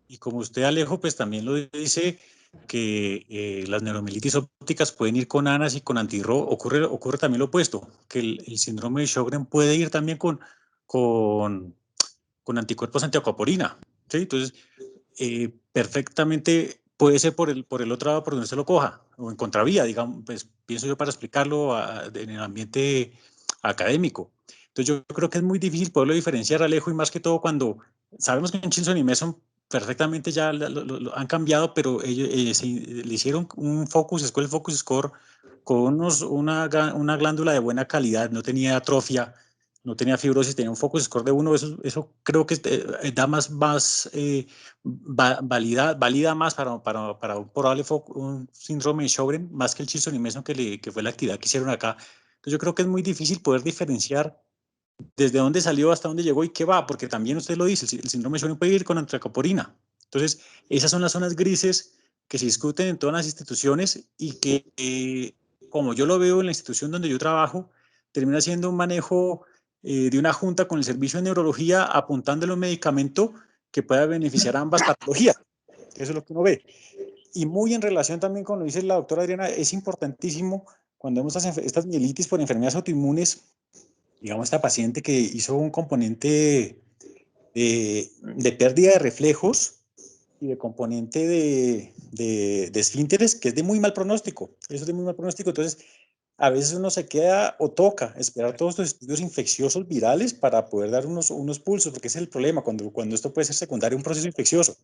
[SPEAKER 5] Y como usted, Alejo, pues también lo dice, que las neuromielitis ópticas pueden ir con ANAS y con anti-RO, ocurre también lo opuesto, que el síndrome de Sjögren puede ir también con anticuerpos antiacuaporina, ¿sí? Entonces, perfectamente puede ser por el otro lado por donde se lo coja, o en contravía, digamos, pues pienso yo para explicarlo en el ambiente académico. Entonces, yo creo que es muy difícil poderlo diferenciar, Alejo, y más que todo cuando sabemos que en Chinson y Mason perfectamente ya lo han cambiado, pero ellos le hicieron un focus score, el focus score, con una glándula de buena calidad, no tenía atrofia, no tenía fibrosis, tenía un focus score de 1, eso creo que da más valida más para un probable un síndrome de Sjögren, más que el Chinson y Mason que fue la actividad que hicieron acá. Entonces yo creo que es muy difícil poder diferenciar desde dónde salió hasta dónde llegó y qué va, porque también usted lo dice, el síndrome de Sjögren puede ir con antiacuaporina. Entonces, esas son las zonas grises que se discuten en todas las instituciones y que, como yo lo veo en la institución donde yo trabajo, termina siendo un manejo de una junta con el servicio de neurología apuntándole un medicamento que pueda beneficiar a ambas patologías. Eso es lo que uno ve. Y muy en relación también con lo que dice la doctora Adriana, es importantísimo cuando vemos estas mielitis por enfermedades autoinmunes, digamos, esta paciente que hizo un componente de pérdida de reflejos y de componente de esfínteres, que es de muy mal pronóstico. Eso es de muy mal pronóstico. Entonces, a veces uno se queda o toca esperar todos estos estudios infecciosos virales para poder dar unos pulsos, porque ese es el problema, cuando esto puede ser secundario a un proceso infeccioso.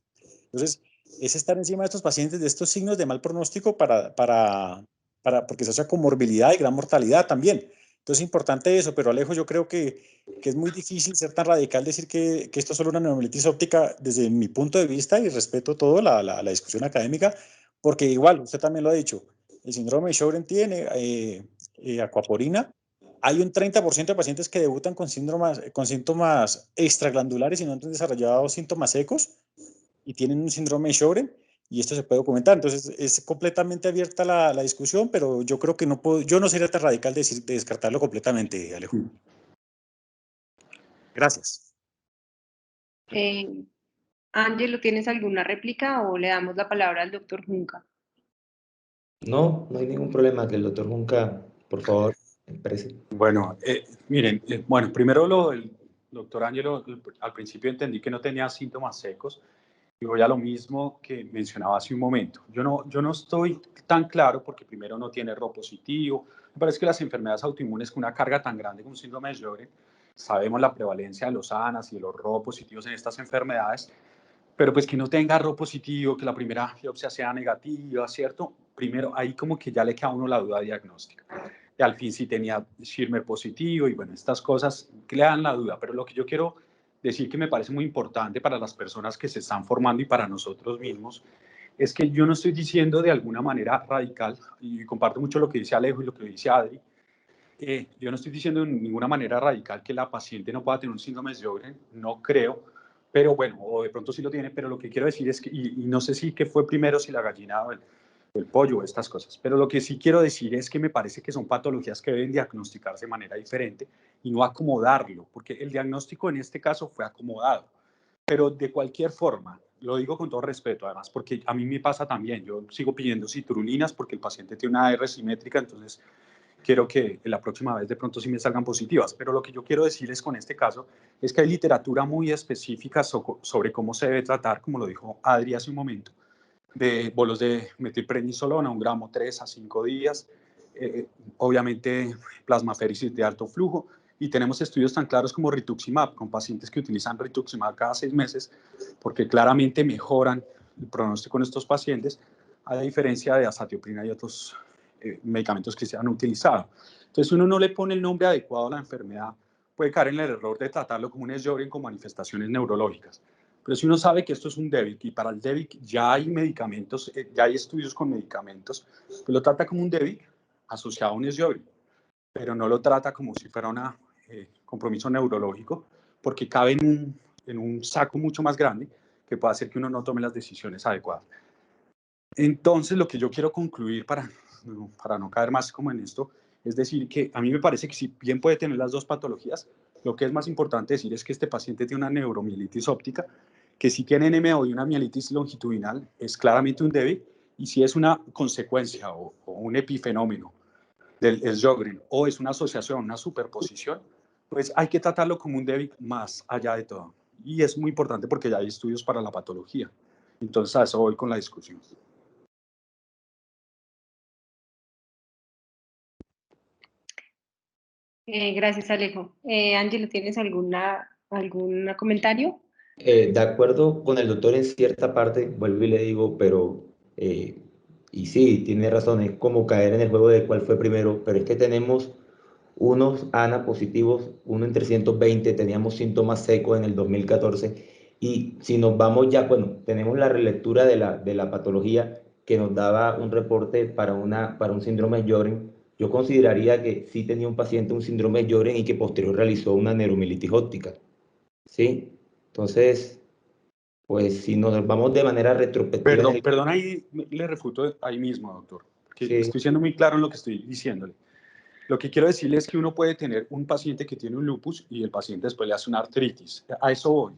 [SPEAKER 5] Entonces, es estar encima de estos pacientes, de estos signos de mal pronóstico porque se asocia con morbilidad y gran mortalidad también. Entonces es importante eso, pero Alejo, yo creo que es muy difícil ser tan radical, decir que esto es solo una neuromielitis óptica desde mi punto de vista, y respeto todo la discusión académica, porque igual, usted también lo ha dicho, el síndrome de Sjögren tiene acuaporina. Hay un 30% de pacientes que debutan con síntomas extraglandulares y no han desarrollado síntomas secos y tienen un síndrome de Sjögren, y esto se puede documentar. Entonces es completamente abierta la discusión, pero yo creo que yo no sería tan radical de descartarlo completamente, Alejo. Gracias.
[SPEAKER 1] Ángelo, ¿tienes alguna réplica o le damos la palabra al doctor Junca?
[SPEAKER 2] No, no hay ningún problema. Que el doctor Junca, por favor, exprese.
[SPEAKER 3] Bueno, miren, bueno, primero lo del doctor Ángelo, al principio entendí que no tenía síntomas secos, y voy a lo mismo que mencionaba hace un momento. Yo no estoy tan claro porque primero no tiene RO positivo. Me parece que las enfermedades autoinmunes con una carga tan grande como un síndrome de Sjögren, sabemos la prevalencia de los ANAS y de los RO positivos en estas enfermedades, pero pues que no tenga RO positivo, que la primera biopsia sea negativa, ¿cierto? Primero, ahí como que ya le queda a uno la duda diagnóstica. Y al fin sí tenía Schirmer positivo y bueno, estas cosas que le dan la duda, pero lo que yo quiero decir que me parece muy importante para las personas que se están formando y para nosotros mismos, es que yo no estoy diciendo de alguna manera radical, y comparto mucho lo que dice Alejo y lo que dice Adri, yo no estoy diciendo de ninguna manera radical que la paciente no pueda tener un síndrome de Sjögren, no creo, pero bueno, o de pronto sí lo tiene, pero lo que quiero decir es que, y no sé si qué fue primero, si la gallina o el pollo o estas cosas, pero lo que sí quiero decir es que me parece que son patologías que deben diagnosticarse de manera diferente y no acomodarlo, porque el diagnóstico en este caso fue acomodado, pero de cualquier forma, lo digo con todo respeto además, porque a mí me pasa también, yo sigo pidiendo citrulinas porque el paciente tiene una R simétrica, entonces quiero que la próxima vez de pronto sí me salgan positivas, pero lo que yo quiero decirles con este caso es que hay literatura muy específica sobre cómo se debe tratar, como lo dijo Adri hace un momento, de bolos de metilprednisolona, 1 gramo 3 a 5 días, obviamente plasmaféresis de alto flujo, y tenemos estudios tan claros como rituximab, con pacientes que utilizan rituximab cada 6 meses, porque claramente mejoran el pronóstico en estos pacientes, a la diferencia de azatioprina y otros medicamentos que se han utilizado. Entonces, uno no le pone el nombre adecuado a la enfermedad, puede caer en el error de tratarlo como un Sjögren con manifestaciones neurológicas. Pero si uno sabe que esto es un DEBIC, y para el DEBIC ya hay medicamentos, ya hay estudios con medicamentos, pues lo trata como un DEBIC asociado a un Sjögren, pero no lo trata como si fuera un compromiso neurológico, porque cabe en un saco mucho más grande que puede hacer que uno no tome las decisiones adecuadas. Entonces, lo que yo quiero concluir para no caer más como en esto, es decir, que a mí me parece que si bien puede tener las dos patologías, lo que es más importante decir es que este paciente tiene una neuromielitis óptica, que si tiene NMO y una mielitis longitudinal, es claramente un DEBIC, y si es una consecuencia o un epifenómeno del Sjögren o es una asociación, una superposición, pues hay que tratarlo como un DEBIC más allá de todo. Y es muy importante porque ya hay estudios para la patología. Entonces, a eso voy con la discusión.
[SPEAKER 1] Gracias, Alejo. Ángelo, ¿tienes algún comentario?
[SPEAKER 2] De acuerdo con el doctor en cierta parte, vuelvo y le digo, pero, y sí, tiene razón, es como caer en el juego de cuál fue primero, pero es que tenemos unos ANA positivos, uno en 320, teníamos síntomas secos en el 2014, y si nos vamos ya, bueno, tenemos la relectura de la patología que nos daba un reporte para un síndrome de Sjögren. Yo consideraría que sí tenía un paciente un síndrome de Sjögren y que posterior realizó una neuromielitis óptica, ¿sí? Entonces, pues si nos vamos de manera retrospectiva
[SPEAKER 3] Perdón, ahí le refuto ahí mismo, doctor, porque
[SPEAKER 2] sí,
[SPEAKER 3] estoy siendo muy claro en lo que estoy diciéndole. Lo que quiero decirle es que uno puede tener un paciente que tiene un lupus y el paciente después le hace una artritis. A eso voy.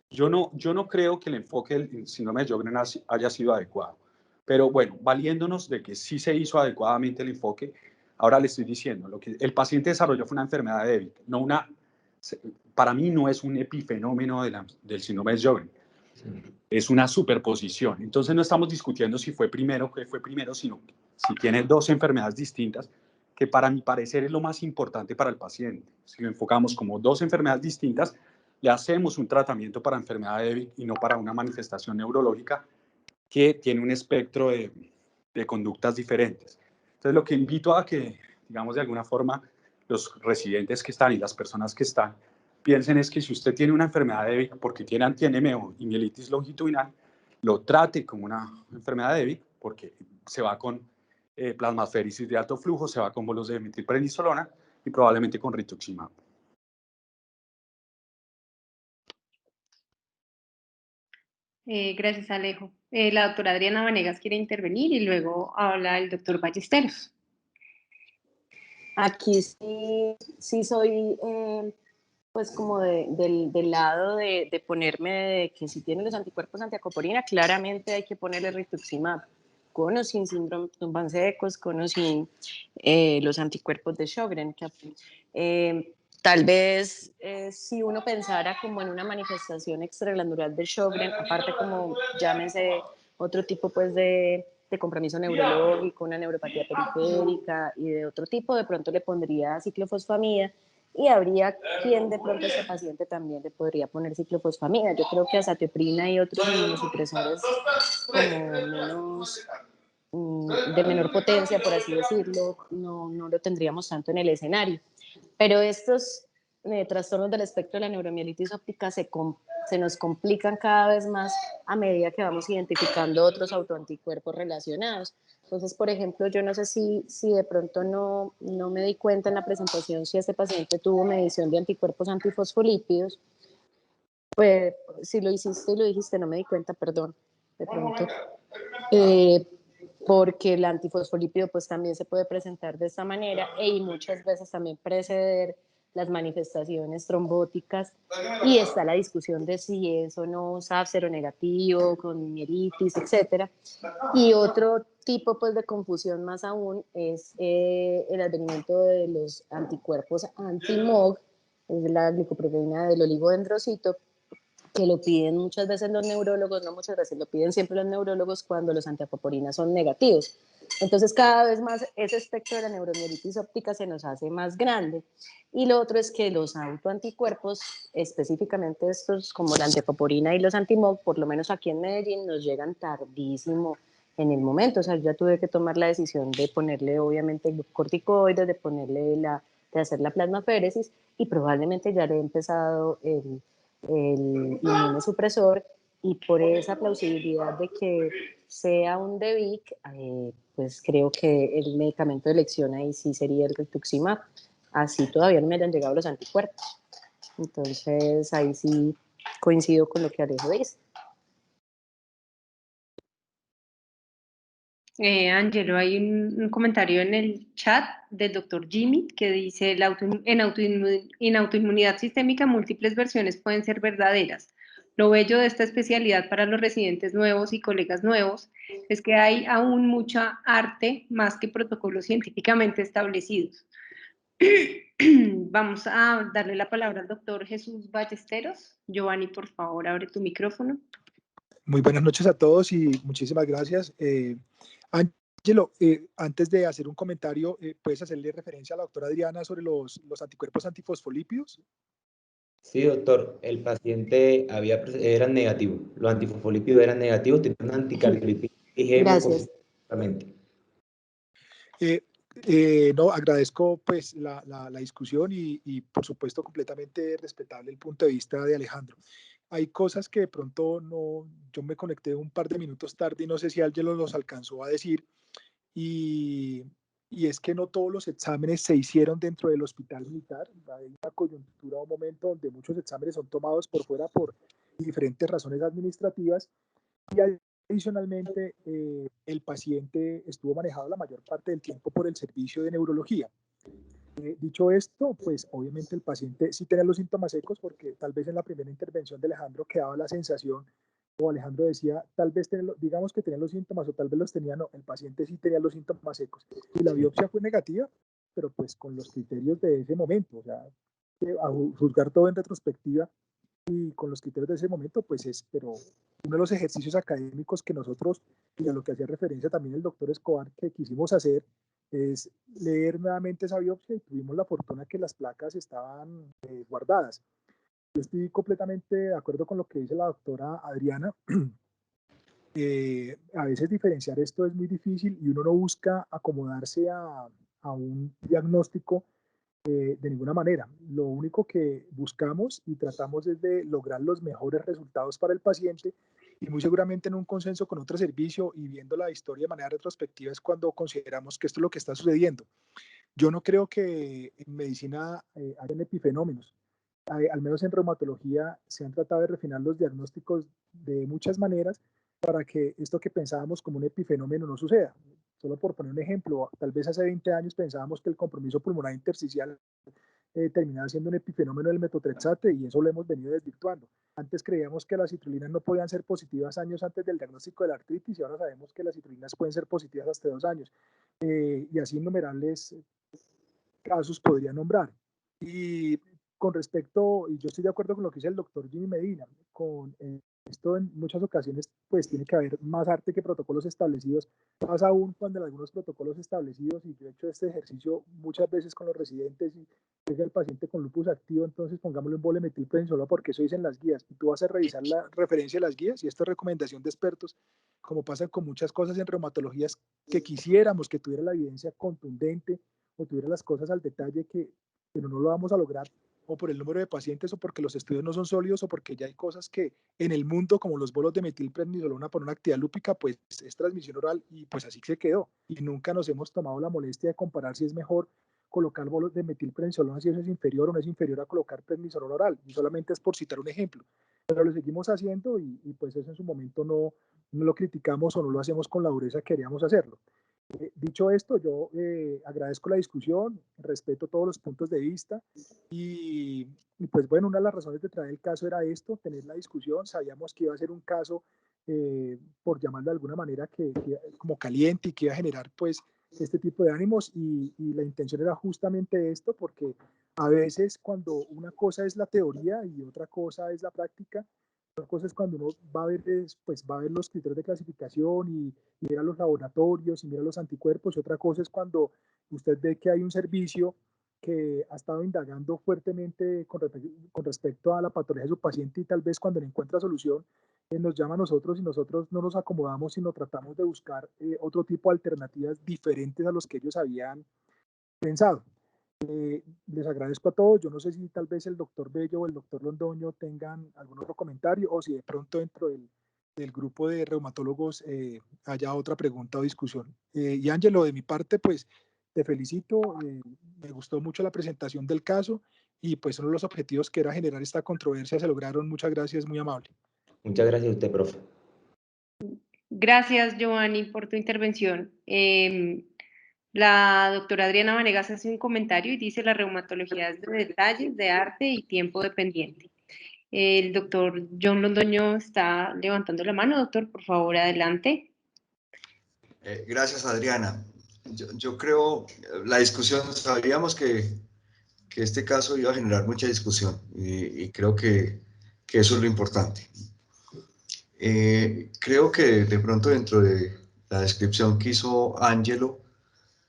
[SPEAKER 3] Yo no creo que el enfoque del síndrome de Sjögren haya sido adecuado. Pero bueno, valiéndonos de que sí se hizo adecuadamente el enfoque, ahora le estoy diciendo, lo que el paciente desarrolló fue una enfermedad de DEBIC, no para mí no es un epifenómeno del síndrome de Sjögren. Es una superposición. Entonces no estamos discutiendo si fue primero, qué fue primero, sino si tiene dos enfermedades distintas, que para mi parecer es lo más importante para el paciente. Si lo enfocamos como dos enfermedades distintas, le hacemos un tratamiento para enfermedad de DEBIC y no para una manifestación neurológica que tiene un espectro de conductas diferentes. Entonces lo que invito a que, digamos de alguna forma, los residentes que están y las personas que están, piensen es que si usted tiene una enfermedad de DEBIC porque tiene anti-NMO y mielitis longitudinal, lo trate como una enfermedad de DEBIC porque se va con plasmaféresis de alto flujo, se va con bolos de metilprednisolona y probablemente con rituximab.
[SPEAKER 1] Gracias, Alejo. La doctora Adriana Vanegas quiere intervenir y luego habla el doctor Ballesteros.
[SPEAKER 4] Aquí sí soy pues como del lado de ponerme de que si tienen los anticuerpos antiacoporina, claramente hay que ponerle rituximab, con o sin síndrome secos, con o sin los anticuerpos de Sjögren. Tal vez si uno pensara como en una manifestación extraglandular de Sjögren, aparte como llámese otro tipo pues de compromiso neurológico, una neuropatía periférica y de otro tipo, de pronto le pondría ciclofosfamida y habría quien de pronto a ese paciente también le podría poner ciclofosfamida. Yo creo que azatioprina y otros inmunosupresores como menos de menor potencia, por así decirlo, no lo tendríamos tanto en el escenario. Pero estos trastornos del espectro de la neuromielitis óptica se nos complican cada vez más a medida que vamos identificando otros autoanticuerpos relacionados. Entonces, por ejemplo, yo no sé si de pronto no me di cuenta en la presentación si este paciente tuvo medición de anticuerpos antifosfolípidos. Pues si lo hiciste y lo dijiste, no me di cuenta, perdón, de pronto. Porque el antifosfolípido pues también se puede presentar de esta manera y muchas veces también preceder las manifestaciones trombóticas, y está la discusión de si es o no SAF seronegativo con mielitis, etcétera. Y otro tipo pues de confusión más aún es el advenimiento de los anticuerpos anti-MOG, es la glicoproteína del oligodendrocito, que lo piden muchas veces los neurólogos, no muchas veces, lo piden siempre los neurólogos cuando los antiapoporinas son negativos. Entonces cada vez más ese espectro de la neuromielitis óptica se nos hace más grande. Y lo otro es que los autoanticuerpos, específicamente estos como la antiapoporina y los antimog, por lo menos aquí en Medellín, nos llegan tardísimo en el momento. O sea, yo ya tuve que tomar la decisión de ponerle obviamente corticoides, de hacer la plasmaféresis, y probablemente ya le he empezado el inmunosupresor, y por esa plausibilidad de que sea un DEVIC, pues creo que el medicamento de elección ahí sí sería el rituximab. Así todavía no me hayan llegado los anticuerpos. Entonces ahí sí coincido con lo que Alejo dice.
[SPEAKER 1] Angelo, hay un comentario en el chat del doctor Jimmy que dice, en autoinmunidad sistémica múltiples versiones pueden ser verdaderas. Lo bello de esta especialidad para los residentes nuevos y colegas nuevos es que hay aún mucha arte más que protocolos científicamente establecidos. Vamos a darle la palabra al doctor Jesús Ballesteros. Giovanni, por favor, abre tu micrófono.
[SPEAKER 6] Muy buenas noches a todos y muchísimas gracias. Angelo, antes de hacer un comentario, ¿puedes hacerle referencia a la doctora Adriana sobre los anticuerpos antifosfolípidos?
[SPEAKER 2] Sí, doctor, el paciente era negativo, los antifosfolípidos eran negativos, tenía una anticardiolipina IgM
[SPEAKER 4] Gracias.
[SPEAKER 2] positivamente.
[SPEAKER 6] No, agradezco pues la discusión y por supuesto completamente respetable el punto de vista de Alejandro. Hay cosas que de pronto no, yo me conecté un par de minutos tarde y no sé si alguien los alcanzó a decir, y es que no todos los exámenes se hicieron dentro del hospital militar. Hay una coyuntura, un momento donde muchos exámenes son tomados por fuera por diferentes razones administrativas, y adicionalmente el paciente estuvo manejado la mayor parte del tiempo por el servicio de neurología. Dicho esto, pues obviamente el paciente sí tenía los síntomas secos, porque tal vez en la primera intervención de Alejandro quedaba la sensación, o Alejandro decía, tal vez digamos que tenía los síntomas o tal vez los tenía, no, el paciente sí tenía los síntomas secos. Y la biopsia fue negativa, pero pues con los criterios de ese momento, o sea, a juzgar todo en retrospectiva y con los criterios de ese momento, pues pero uno de los ejercicios académicos que nosotros, y a lo que hacía referencia también el doctor Escobar, que quisimos hacer, es leer nuevamente esa biopsia, y tuvimos la fortuna que las placas estaban guardadas. Yo estoy completamente de acuerdo con lo que dice la doctora Adriana. A veces diferenciar esto es muy difícil y uno no busca acomodarse a un diagnóstico de ninguna manera. Lo único que buscamos y tratamos es de lograr los mejores resultados para el paciente, y muy seguramente en un consenso con otro servicio y viendo la historia de manera retrospectiva es cuando consideramos que esto es lo que está sucediendo. Yo no creo que en medicina hayan epifenómenos. Al menos en reumatología se han tratado de refinar los diagnósticos de muchas maneras para que esto que pensábamos como un epifenómeno no suceda. Solo por poner un ejemplo, tal vez hace 20 años pensábamos que el compromiso pulmonar intersticial terminaba siendo un epifenómeno del metotrexate, y eso lo hemos venido desvirtuando. Antes creíamos que las citrullinas no podían ser positivas años antes del diagnóstico de la artritis, y ahora sabemos que las citrullinas pueden ser positivas hasta 2 años. Y así innumerables casos podría nombrar. Y con respecto, y yo estoy de acuerdo con lo que dice el doctor Jimmy Medina, con esto en muchas ocasiones pues tiene que haber más arte que protocolos establecidos, más aún cuando en algunos protocolos establecidos, y yo he hecho este ejercicio muchas veces con los residentes, y llega el paciente con lupus activo, entonces pongámosle un bolemetilprednisolona porque eso dicen las guías, y tú vas a revisar la referencia de las guías, y esto es recomendación de expertos, como pasa con muchas cosas en reumatologías, que quisiéramos que tuviera la evidencia contundente o tuviera las cosas al detalle, pero no lo vamos a lograr, o por el número de pacientes, o porque los estudios no son sólidos, o porque ya hay cosas que en el mundo, como los bolos de metilprednisolona por una actividad lúpica, pues es transmisión oral, y pues así se quedó. Y nunca nos hemos tomado la molestia de comparar si es mejor colocar bolos de metilprednisolona, si eso es inferior o no es inferior a colocar prednisolona oral, y solamente es por citar un ejemplo. Pero lo seguimos haciendo, y pues eso en su momento no lo criticamos o no lo hacemos con la dureza que queríamos hacerlo. Dicho esto, yo agradezco la discusión, respeto todos los puntos de vista, y pues bueno, una de las razones de traer el caso era esto, tener la discusión. Sabíamos que iba a ser un caso, por llamarlo de alguna manera, que como caliente, y que iba a generar pues este tipo de ánimos, y la intención era justamente esto, porque a veces cuando una cosa es la teoría y otra cosa es la práctica, Otra cosa es cuando uno va a ver, pues va a ver los criterios de clasificación y mira los laboratorios y mira los anticuerpos. Y otra cosa es cuando usted ve que hay un servicio que ha estado indagando fuertemente con respecto a la patología de su paciente y tal vez cuando le encuentra solución, nos llama a nosotros y nosotros no nos acomodamos, sino tratamos de buscar otro tipo de alternativas diferentes a los que ellos habían pensado. Les agradezco a todos. Yo no sé si tal vez el doctor Bello o el doctor Londoño tengan algún otro comentario o si de pronto dentro del grupo de reumatólogos haya otra pregunta o discusión. Y Ángelo, de mi parte, pues te felicito. Me gustó mucho la presentación del caso y pues uno de los objetivos que era generar esta controversia se lograron. Muchas gracias, muy amable.
[SPEAKER 2] Muchas gracias a usted, profe.
[SPEAKER 1] Gracias, Giovanni, por tu intervención. La doctora Adriana Vanegas hace un comentario y dice: la reumatología es de detalles, de arte y tiempo dependiente. El doctor John Londoño está levantando la mano. Doctor, por favor, adelante.
[SPEAKER 7] Gracias, Adriana. Yo creo, la discusión, sabíamos que este caso iba a generar mucha discusión y creo que eso es lo importante. Creo que de pronto dentro de la descripción que hizo Ángelo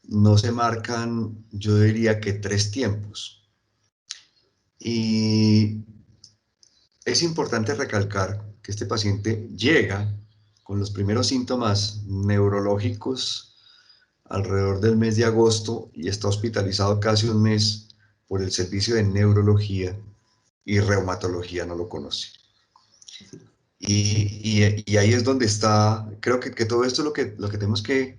[SPEAKER 7] no se marcan, yo diría que 3 tiempos. Y es importante recalcar que este paciente llega con los primeros síntomas neurológicos alrededor del mes de agosto y está hospitalizado casi un mes por el servicio de neurología y reumatología no lo conoce. Y ahí es donde está, creo que todo esto es lo que tenemos que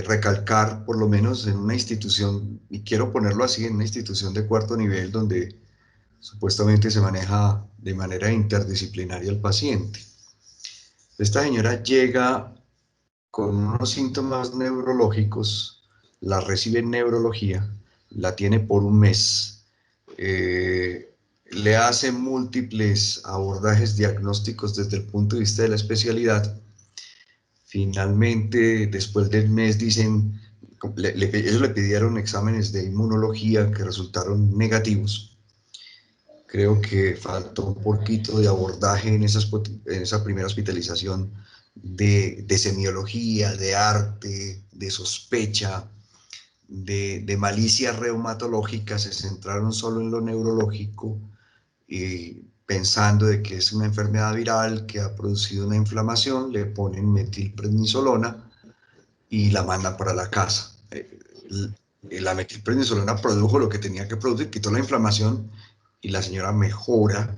[SPEAKER 7] recalcar, por lo menos en una institución, y quiero ponerlo así, en una institución de 4º nivel donde supuestamente se maneja de manera interdisciplinaria el paciente. Esta señora llega con unos síntomas neurológicos, la recibe en neurología, la tiene por un mes, le hacen múltiples abordajes diagnósticos desde el punto de vista de la especialidad. Finalmente, después del mes, dicen, ellos le pidieron exámenes de inmunología que resultaron negativos. Creo que faltó un poquito de abordaje en esa primera hospitalización de semiología, de arte, de sospecha, de malicia reumatológica. Se centraron solo en lo neurológico, pensando de que es una enfermedad viral que ha producido una inflamación, le ponen metilprednisolona y la mandan para la casa. La metilprednisolona produjo lo que tenía que producir, quitó la inflamación y la señora mejora,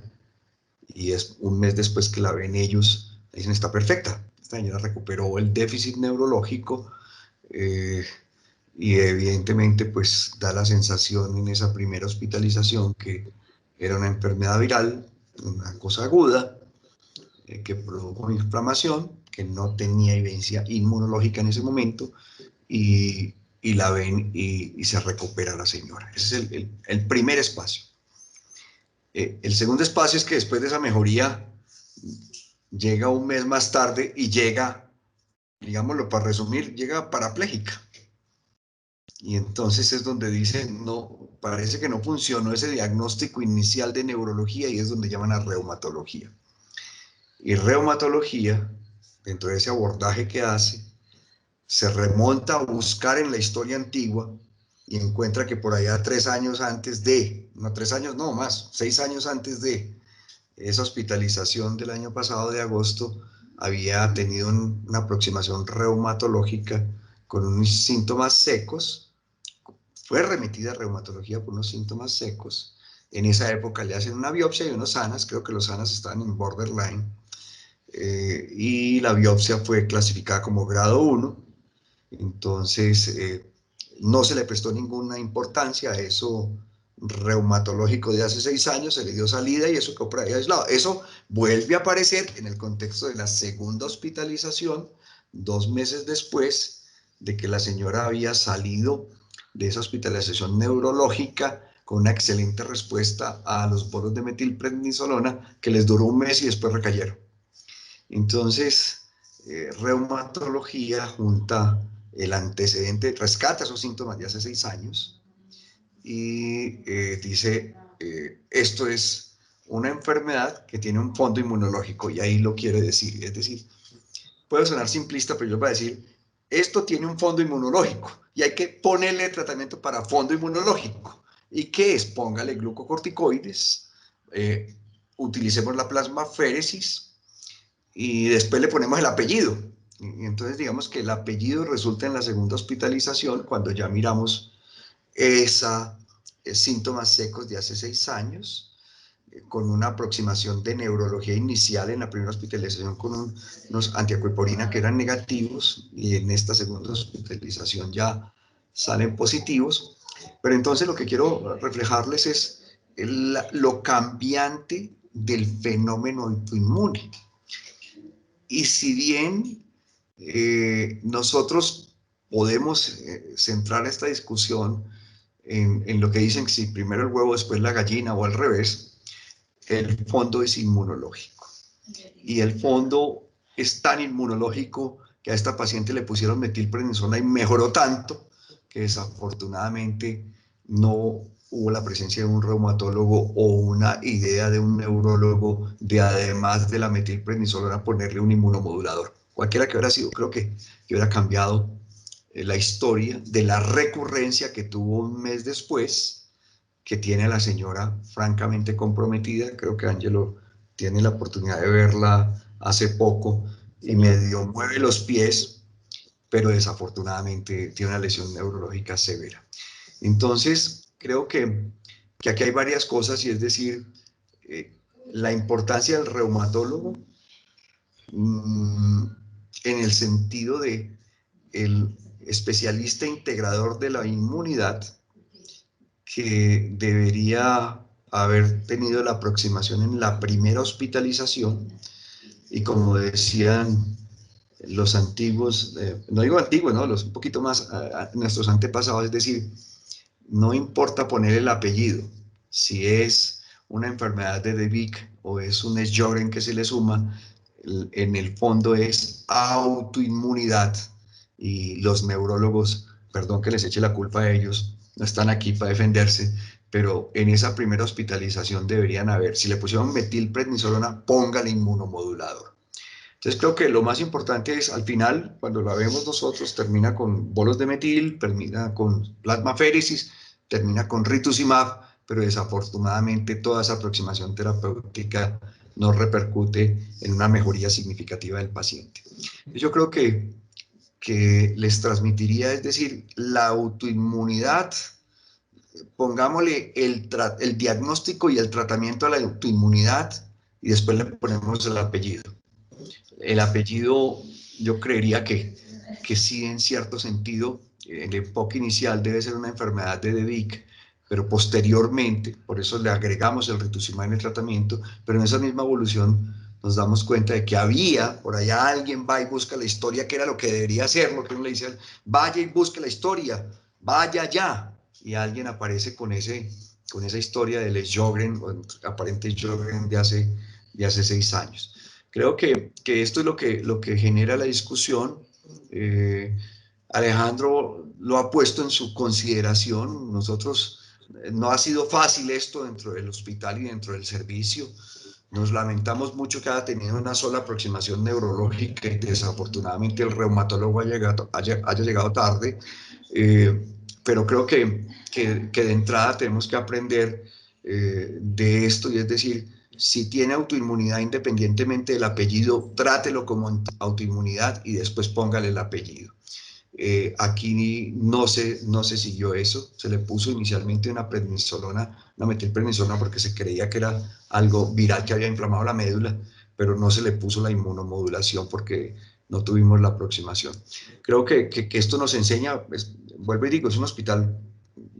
[SPEAKER 7] y es un mes después que la ven ellos, dicen está perfecta, esta señora recuperó el déficit neurológico, y evidentemente pues da la sensación en esa primera hospitalización que era una enfermedad viral, una cosa aguda, que produjo inflamación, que no tenía evidencia inmunológica en ese momento, y la ven y se recupera la señora. Ese es el primer espacio. El segundo espacio es que después de esa mejoría llega un mes más tarde y llega, digámoslo para resumir, llega parapléjica. Y entonces es donde dicen, no, parece que no funcionó ese diagnóstico inicial de neurología, y es donde llaman a reumatología. Y reumatología, dentro de ese abordaje que hace, se remonta a buscar en la historia antigua y encuentra que por allá 3 años antes de, no 3 años, no más, 6 años antes de esa hospitalización del año pasado de agosto, había tenido una aproximación reumatológica con unos síntomas secos. Fue remitida a reumatología por unos síntomas secos. En esa época le hacen una biopsia y unos SANAS, creo que los SANAS estaban en borderline, y la biopsia fue clasificada como grado 1. Entonces, no se le prestó ninguna importancia a eso reumatológico de hace 6 años, se le dio salida y eso quedó por ahí aislado. Eso vuelve a aparecer en el contexto de la segunda hospitalización, 2 meses después de que la señora había salido de esa hospitalización neurológica con una excelente respuesta a los bolos de metilprednisolona, que les duró un mes y después recayeron. Entonces, reumatología junta el antecedente, rescata esos síntomas de hace 6 años y dice, esto es una enfermedad que tiene un fondo inmunológico, y ahí lo quiero decir. Es decir, puede sonar simplista, pero yo voy a decir, esto tiene un fondo inmunológico y hay que ponerle tratamiento para fondo inmunológico. ¿Y qué es? Póngale glucocorticoides, utilicemos la plasmaféresis y después le ponemos el apellido. Y entonces digamos que el apellido resulta en la segunda hospitalización cuando ya miramos esos síntomas secos de hace 6 años, con una aproximación de neurología inicial en la primera hospitalización con unos antiacuiporina que eran negativos, y en esta segunda hospitalización ya salen positivos. Pero entonces lo que quiero reflejarles es lo cambiante del fenómeno autoinmune. Y si bien nosotros podemos centrar esta discusión en lo que dicen, si primero el huevo, después la gallina o al revés, el fondo es inmunológico. Y el fondo es tan inmunológico que a esta paciente le pusieron metilprednisona y mejoró tanto que desafortunadamente no hubo la presencia de un reumatólogo o una idea de un neurólogo de, además de la metilprednisolona, ponerle un inmunomodulador. Cualquiera que hubiera sido, creo que hubiera cambiado la historia de la recurrencia que tuvo un mes después, que tiene a la señora francamente comprometida. Creo que Ángelo tiene la oportunidad de verla hace poco y medio mueve los pies, pero desafortunadamente tiene una lesión neurológica severa. Entonces, creo que aquí hay varias cosas, y es decir, la importancia del reumatólogo en el sentido de el especialista integrador de la inmunidad, que debería haber tenido la aproximación en la primera hospitalización, y como decían los antiguos, no digo antiguos, ¿no? Los un poquito más, nuestros antepasados, es decir, no importa poner el apellido, si es una enfermedad de Vick o es un Sjögren que se le suma, en el fondo es autoinmunidad, y los neurólogos, perdón que les eche la culpa a ellos, no están aquí para defenderse, pero en esa primera hospitalización deberían haber, si le pusieron metilprednisolona, póngale inmunomodulador. Entonces creo que lo más importante es, al final, cuando la vemos nosotros, termina con bolos de metil, termina con plasmaféresis, termina con rituximab, pero desafortunadamente toda esa aproximación terapéutica no repercute en una mejoría significativa del paciente. Yo creo que les transmitiría, es decir, la autoinmunidad, pongámosle el diagnóstico y el tratamiento a la autoinmunidad, y después le ponemos el apellido. El apellido, yo creería que sí, en cierto sentido, el enfoque inicial debe ser una enfermedad de Vick, pero posteriormente, por eso le agregamos el rituximab en el tratamiento, pero en esa misma evolución nos damos cuenta de que había, por allá alguien va y busca la historia, que era lo que debería hacer, lo que uno le dice, vaya y busque la historia, vaya ya, y alguien aparece con esa historia del Sjögren, o aparente Sjögren de hace 6 años. Creo que esto es lo que genera la discusión. Alejandro lo ha puesto en su consideración. Nosotros, no ha sido fácil esto dentro del hospital y dentro del servicio. Nos lamentamos mucho que haya tenido una sola aproximación neurológica y desafortunadamente el reumatólogo haya llegado tarde. Pero creo que de entrada tenemos que aprender de esto, y es decir, si tiene autoinmunidad, independientemente del apellido, trátelo como autoinmunidad y después póngale el apellido. Aquí no se siguió eso, se le puso inicialmente una metilprednisolona porque se creía que era algo viral que había inflamado la médula, pero no se le puso la inmunomodulación porque no tuvimos la aproximación. Creo que esto nos enseña, pues, vuelvo y digo, es un hospital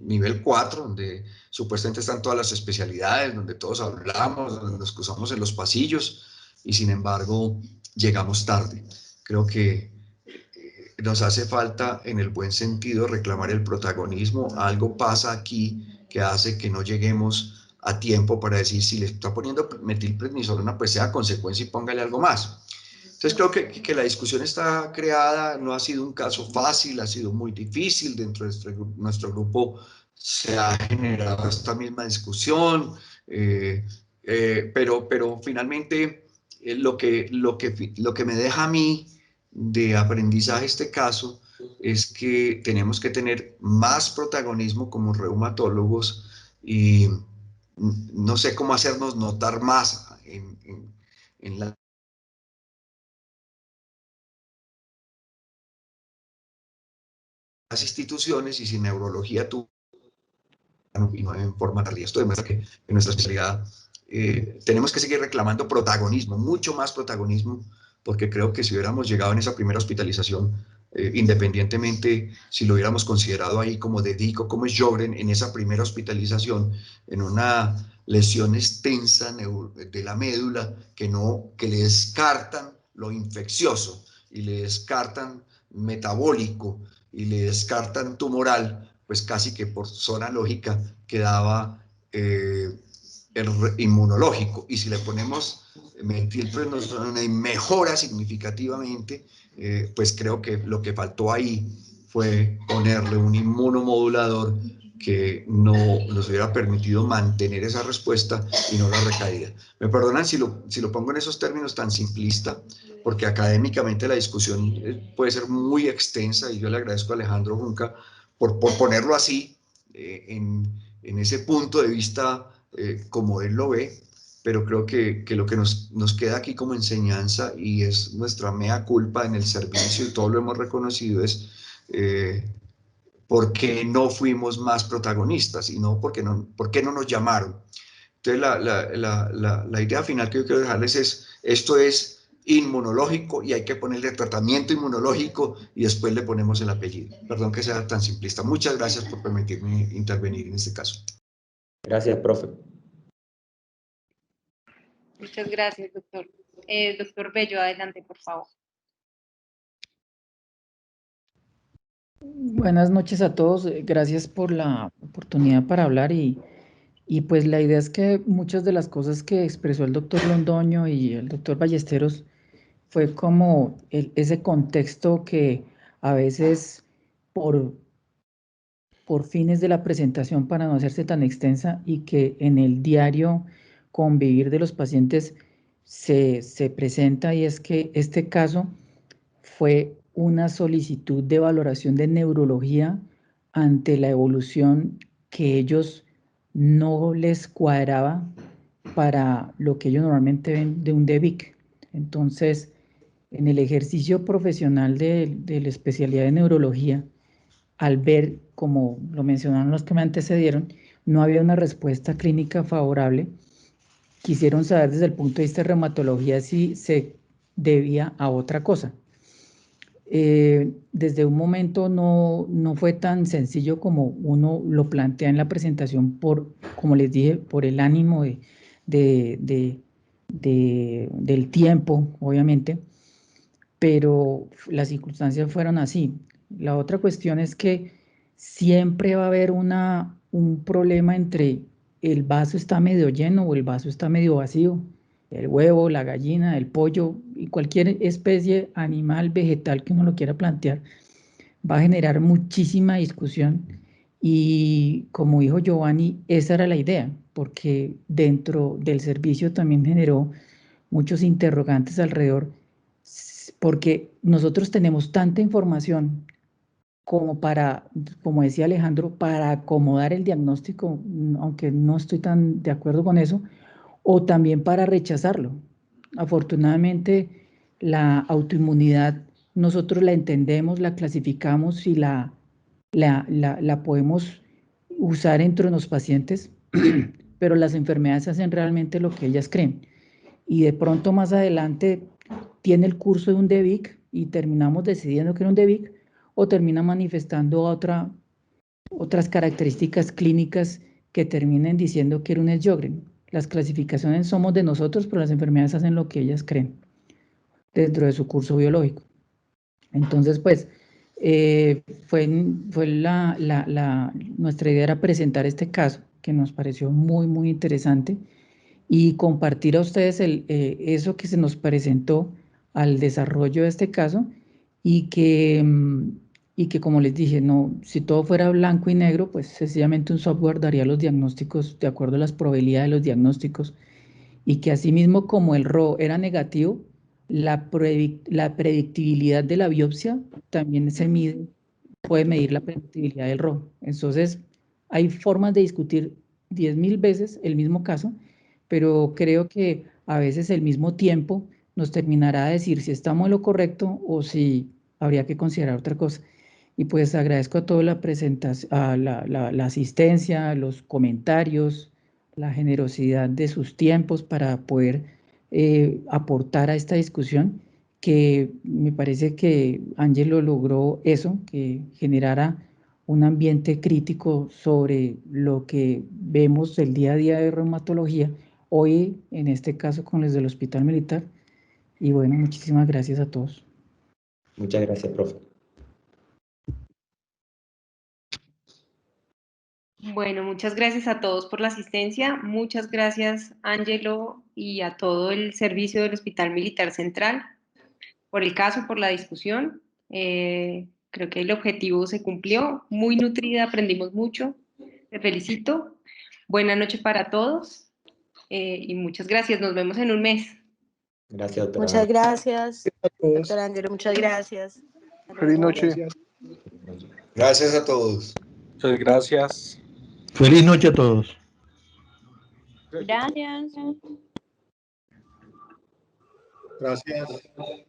[SPEAKER 7] nivel 4, donde supuestamente están todas las especialidades, donde todos hablamos, donde nos cruzamos en los pasillos, y sin embargo llegamos tarde. Creo que nos hace falta, en el buen sentido, reclamar el protagonismo. Algo pasa aquí que hace que no lleguemos a tiempo para decir, si le está poniendo metilprednisolona, pues sea consecuencia y póngale algo más. Entonces creo que la discusión está creada, no ha sido un caso fácil, ha sido muy difícil. Dentro de nuestro grupo se ha generado esta misma discusión, Pero finalmente lo que me deja a mí de aprendizaje este caso es que tenemos que tener más protagonismo como reumatólogos y no sé cómo hacernos notar más en las instituciones, y si neurología tú y no en forma tardía. Esto demuestra que en nuestra especialidad tenemos que seguir reclamando protagonismo, mucho más protagonismo, porque creo que si hubiéramos llegado en esa primera hospitalización, independientemente si lo hubiéramos considerado ahí como dedico, como es Sjögren, en esa primera hospitalización, en una lesión extensa de la médula que le descartan lo infeccioso y le descartan metabólico y le descartan tumoral, pues casi que por zona lógica quedaba el inmunológico. Y si le ponemos metilprednisolona y mejora significativamente, pues creo que lo que faltó ahí fue ponerle un inmunomodulador que nos hubiera permitido mantener esa respuesta y no la recaída. Me perdonan si lo pongo en esos términos tan simplista, porque académicamente la discusión puede ser muy extensa, y yo le agradezco a Alejandro Junca por ponerlo así, en ese punto de vista como él lo ve, pero creo que lo que nos queda aquí como enseñanza, y es nuestra mea culpa en el servicio, y todo lo hemos reconocido, es por qué no fuimos más protagonistas, y no por qué no nos llamaron. Entonces la idea final que yo quiero dejarles es, esto es inmunológico y hay que ponerle tratamiento inmunológico y después le ponemos el apellido. Perdón que sea tan simplista. Muchas gracias por permitirme intervenir en este caso.
[SPEAKER 2] Gracias, profe.
[SPEAKER 1] Muchas gracias, doctor. Doctor Bello, adelante, por favor.
[SPEAKER 8] Buenas noches a todos. Gracias por la oportunidad para hablar y pues la idea es que muchas de las cosas que expresó el doctor Londoño y el doctor Ballesteros fue como ese contexto que a veces por fines de la presentación, para no hacerse tan extensa, y que en el diario convivir de los pacientes se presenta, y es que este caso fue una solicitud de valoración de neurología ante la evolución que ellos no les cuadraba para lo que ellos normalmente ven de un DEVIC. Entonces, en el ejercicio profesional de la especialidad de neurología, al ver, como lo mencionaron los que me antecedieron, no había una respuesta clínica favorable, quisieron saber desde el punto de vista de reumatología si se debía a otra cosa. Desde un momento no fue tan sencillo como uno lo plantea en la presentación, como les dije, por el ánimo del tiempo, obviamente, pero las circunstancias fueron así. La otra cuestión es que siempre va a haber un problema entre el vaso está medio lleno o el vaso está medio vacío. El huevo, la gallina, el pollo y cualquier especie animal, vegetal que uno lo quiera plantear, va a generar muchísima discusión. Y como dijo Giovanni, esa era la idea, porque dentro del servicio también generó muchos interrogantes alrededor, porque nosotros tenemos tanta información como decía Alejandro, para acomodar el diagnóstico, aunque no estoy tan de acuerdo con eso, o también para rechazarlo. Afortunadamente, la autoinmunidad nosotros la entendemos, la clasificamos y la podemos usar entre los pacientes, pero las enfermedades hacen realmente lo que ellas creen. Y de pronto más adelante tiene el curso de un DEVIC y terminamos decidiendo que era un DEVIC, o termina manifestando otras características clínicas que terminen diciendo que era un Sjögren. Las clasificaciones somos de nosotros, pero las enfermedades hacen lo que ellas creen dentro de su curso biológico. Entonces, pues, nuestra idea era presentar este caso, que nos pareció muy, muy interesante, y compartir a ustedes eso que se nos presentó al desarrollo de este caso, y que como les dije, no, si todo fuera blanco y negro, pues sencillamente un software daría los diagnósticos de acuerdo a las probabilidades de los diagnósticos, y que asimismo como el RO era negativo, la predictibilidad de la biopsia también puede medir la predictibilidad del RO. Entonces, hay formas de discutir 10.000 veces el mismo caso, pero creo que a veces el mismo tiempo nos terminará de decir si estamos en lo correcto o si habría que considerar otra cosa. Y pues agradezco a toda la presentación, a la asistencia, los comentarios, la generosidad de sus tiempos para poder aportar a esta discusión, que me parece que Ángelo logró eso, que generara un ambiente crítico sobre lo que vemos el día a día de reumatología, hoy en este caso con los del Hospital Militar. Y bueno, muchísimas gracias a todos.
[SPEAKER 2] Muchas gracias, profe.
[SPEAKER 1] Bueno, muchas gracias a todos por la asistencia. Muchas gracias, Ángelo, y a todo el servicio del Hospital Militar Central por el caso, por la discusión. Creo que el objetivo se cumplió. Muy nutrida, aprendimos mucho. Te felicito. Buena noche para todos y muchas gracias. Nos vemos en un mes.
[SPEAKER 2] Gracias, doctora.
[SPEAKER 4] Muchas gracias,
[SPEAKER 6] A todos.
[SPEAKER 4] doctor Ángelo, muchas gracias.
[SPEAKER 6] Feliz noche.
[SPEAKER 7] Gracias. Gracias a todos.
[SPEAKER 3] Muchas gracias.
[SPEAKER 9] Feliz noche a todos.
[SPEAKER 10] Gracias.
[SPEAKER 7] Gracias.